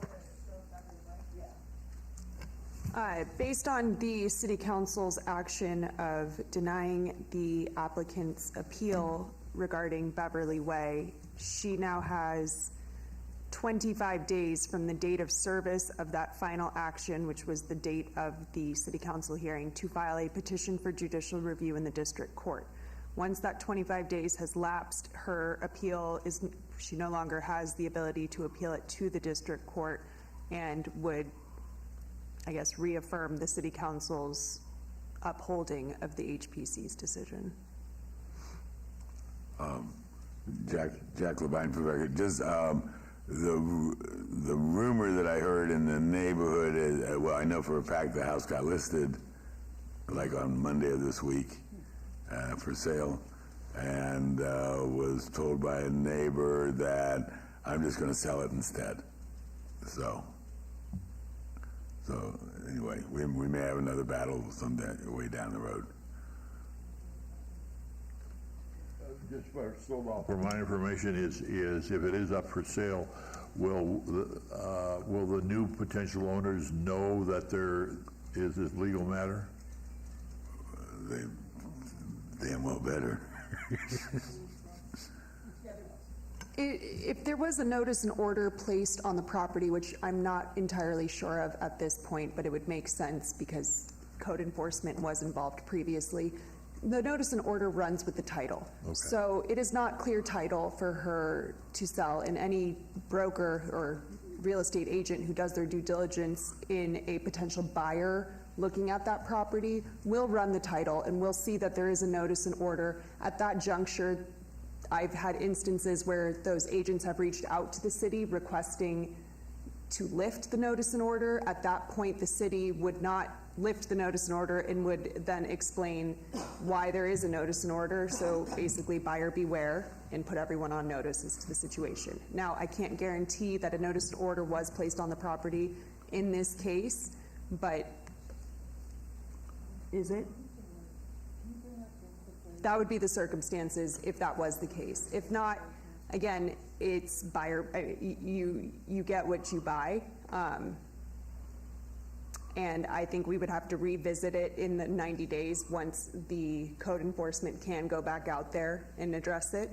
based on the City Council's action of denying the applicant's appeal regarding Beverly Way, she now has 25 days from the date of service of that final action, which was the date of the City Council hearing, to file a petition for judicial review in the district court. Once that 25 days has lapsed, her appeal she no longer has the ability to appeal it to the district court, and would, I guess, reaffirm the City Council's upholding of the HPC's decision. Jack Levine, for the record. Just the rumor that I heard in the neighborhood is, well, I know for a fact the house got listed like on Monday of this week, for sale, and was told by a neighbor that I'm just going to sell it instead. So anyway, we may have another battle someday way down the road. Just for my information, is if it is up for sale, will the new potential owners know that there is this legal matter? They damn well better. If there was a notice and order placed on the property, which I'm not entirely sure of at this point, but it would make sense because code enforcement was involved previously, the notice and order runs with the title. Okay. So it is not clear title for her to sell, and any broker or real estate agent who does their due diligence in a potential buyer looking at that property will run the title and will see that there is a notice and order. At that juncture, I've had instances where those agents have reached out to the city requesting to lift the notice and order. At that point, the city would not lift the notice and order and would then explain why there is a notice and order. So basically, buyer beware, and put everyone on notice as to the situation. Now, I can't guarantee that a notice and order was placed on the property in this case, but is it? That would be the circumstances if that was the case. If not, again, it's buyer, you get what you buy. And I think we would have to revisit it in the 90 days once the code enforcement can go back out there and address it.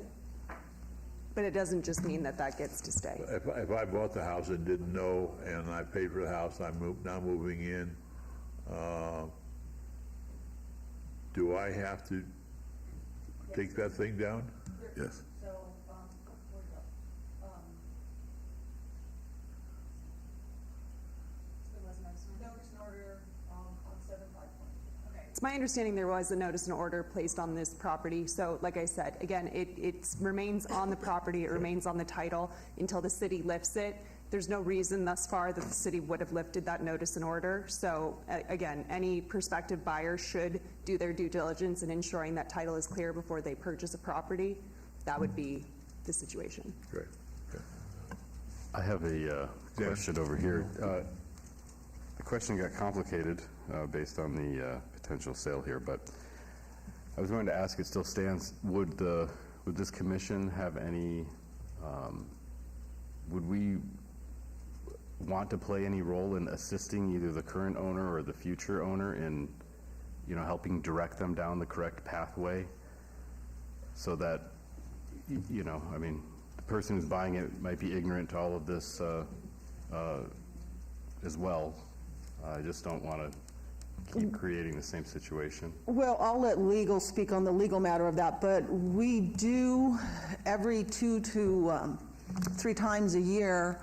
But it doesn't just mean that that gets to stay. If I bought the house and didn't know, and I paid for the house, now moving in, do I have to take that thing down? Yes. It's my understanding there was a notice and order placed on this property. So like I said, again, it remains on the property, it remains on the title until the city lifts it. There's no reason thus far that the city would have lifted that notice and order. So again, any prospective buyer should do their due diligence in ensuring that title is clear before they purchase a property. That would be the situation. Great. Okay. I have a question over here. The question got complicated based on the potential sale here, but I was going to ask, it still stands, would this commission have any, would we want to play any role in assisting either the current owner or the future owner in, helping direct them down the correct pathway so that, the person who's buying it might be ignorant to all of this as well. I just don't want to keep creating the same situation. Well, I'll let legal speak on the legal matter of that, but we do every 2 to 3 times a year,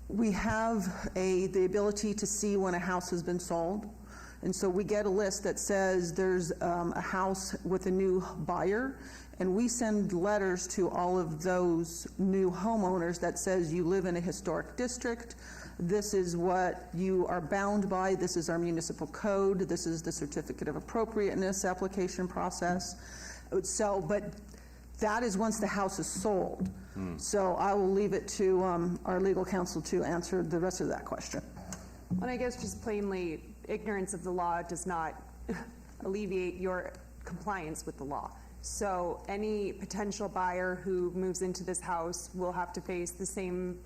we have the ability to see when a house has been sold. And so we get a list that says there's a house with a new buyer, and we send letters to all of those new homeowners that says you live in a historic district, this is what you are bound by, this is our municipal code, this is the certificate of appropriateness application process. So, but that is once the house is sold. So I will leave it to our legal counsel to answer the rest of that question. And I guess just plainly, ignorance of the law does not alleviate your compliance with the law. So any potential buyer who moves into this house will have to face the same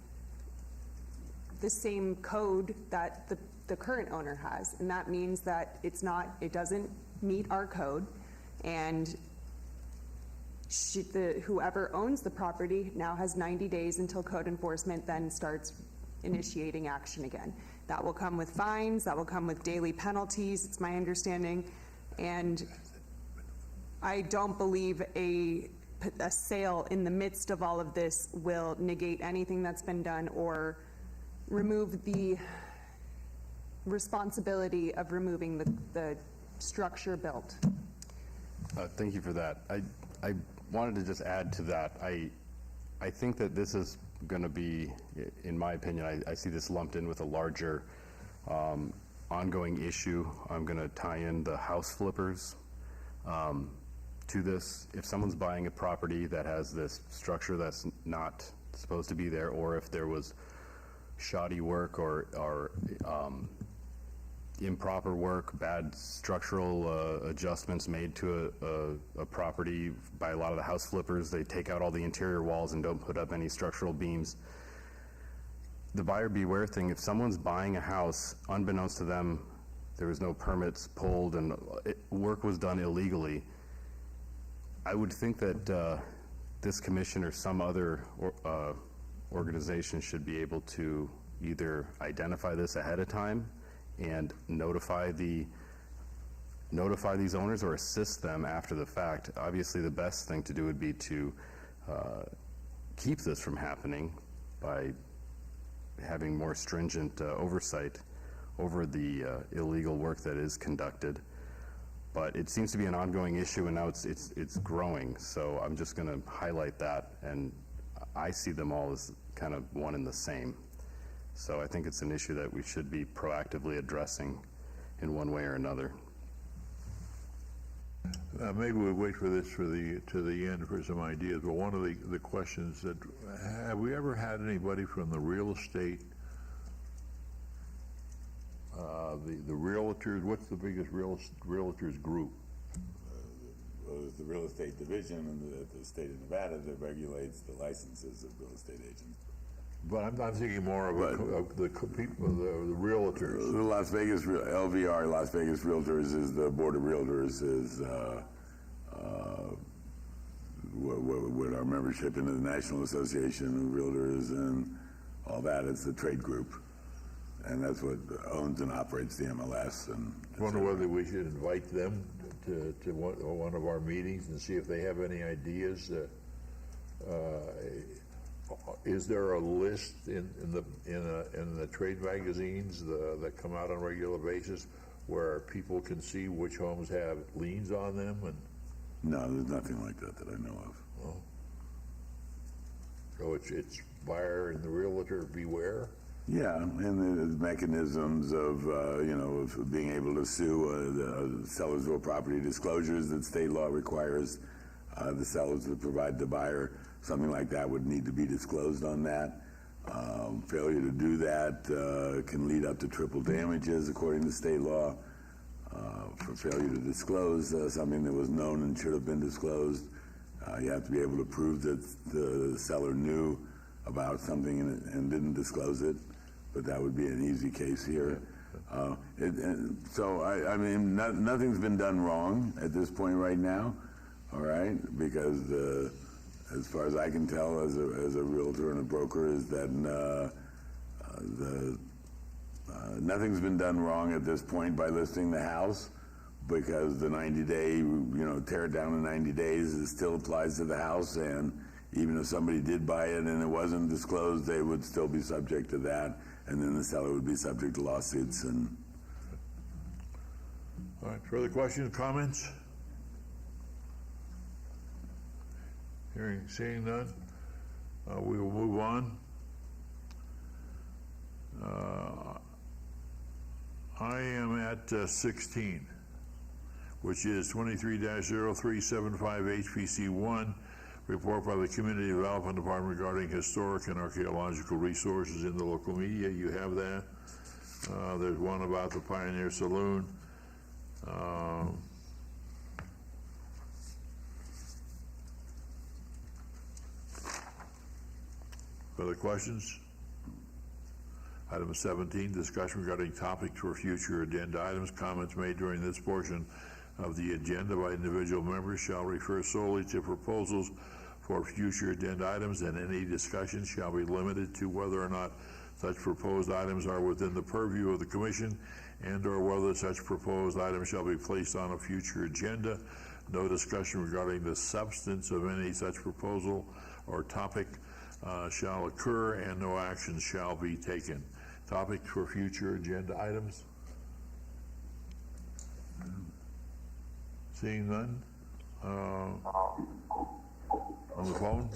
code that the current owner has. And that means that it doesn't meet our code. And whoever owns the property now has 90 days until code enforcement then starts initiating action again. That will come with fines, that will come with daily penalties, it's my understanding. And I don't believe a sale in the midst of all of this will negate anything that's been done or remove the responsibility of removing the structure built. Thank you for that. I wanted to just add to that. I think that this is going to be, in my opinion, I see this lumped in with a larger ongoing issue. I'm going to tie in the house flippers to this. If someone's buying a property that has this structure that's not supposed to be there, or if there was shoddy work or improper work, bad structural adjustments made to a property by a lot of the house flippers, they take out all the interior walls and don't put up any structural beams. The buyer beware thing, if someone's buying a house, unbeknownst to them, there was no permits pulled and work was done illegally, I would think that this commission or some other organization should be able to either identify this ahead of time and notify these owners or assist them after the fact. Obviously, the best thing to do would be to keep this from happening by having more stringent oversight over the illegal work that is conducted. But it seems to be an ongoing issue, and now it's growing. So I'm just going to highlight that, and I see them all as kind of one and the same. So I think it's an issue that we should be proactively addressing in one way or another. Maybe we wait for this to the end for some ideas. But one of the questions that, have we ever had anybody from the real estate, the realtors? What's the biggest realtors group? Well, there's the real estate division in the state of Nevada that regulates the licenses of real estate agents. But I'm thinking more of the people, the realtors. The Las Vegas, LVR, Las Vegas Realtors is the Board of Realtors is with our membership into the National Association of Realtors and all that. It's the trade group. And that's what owns and operates the MLS. And I wonder whether we should invite them to one of our meetings and see if they have any ideas. Is there a list in the trade magazines that come out on a regular basis where people can see which homes have liens on them? And no, there's nothing like that I know of. Oh. So it's buyer and the realtor beware. Yeah, and the mechanisms of of being able to sue the sellers of property disclosures that state law requires the sellers to provide the buyer. Something like that would need to be disclosed on that. Failure to do that can lead up to triple damages according to state law. For failure to disclose something that was known and should have been disclosed, you have to be able to prove that the seller knew about something and didn't disclose it. But that would be an easy case here. So I mean, nothing's been done wrong at this point right now, all right? Because as far as I can tell, as a realtor and a broker, is that nothing's been done wrong at this point by listing the house, because the 90-day, tear it down in 90 days, it still applies to the house, and even if somebody did buy it and it wasn't disclosed, they would still be subject to that, and then the seller would be subject to lawsuits. And all right, further questions, comments? Seeing none, we will move on. I am at 16, which is 23-0375 HPC1, report by the Community Development Department regarding historic and archaeological resources in the local media. You have that. There's one about the Pioneer Saloon. Further questions? Item 17, discussion regarding topics for future agenda items. Comments made during this portion of the agenda by individual members shall refer solely to proposals for future agenda items, and any discussion shall be limited to whether or not such proposed items are within the purview of the Commission and or whether such proposed items shall be placed on a future agenda. No discussion regarding the substance of any such proposal or topic shall occur, and no action shall be taken. Topics for future agenda items? Seeing none? On the phone?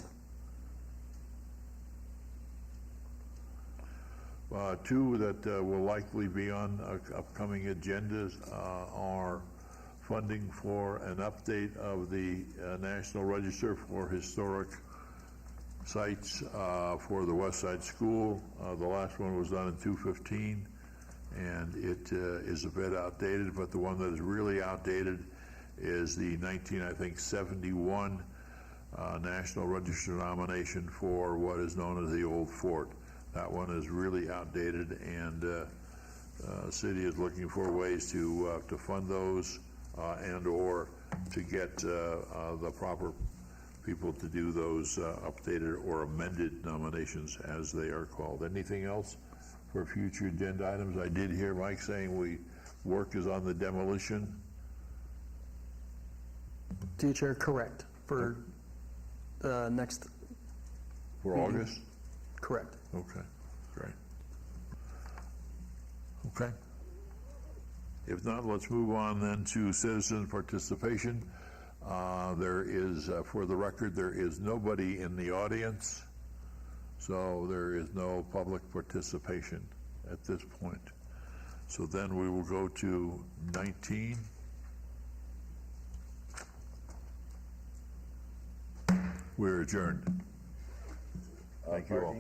Two that will likely be on upcoming agendas are funding for an update of the National Register for Historic Sites for the West Side School. The last one was done in 2015, and it is a bit outdated, but the one that is really outdated is the 1971 National Register nomination for what is known as the Old Fort. That one is really outdated, and the city is looking for ways to fund those and or to get the proper people to do those updated or amended nominations, as they are called. Anything else for future agenda items? I did hear Mike saying work is on the demolition. Teacher, correct, for next. For meeting. August? Correct. Okay, great. Okay. If not, let's move on then to citizen participation. There is, for the record, there is nobody in the audience, so there is no public participation at this point. So then we will go to 19. We're adjourned. Thank you all.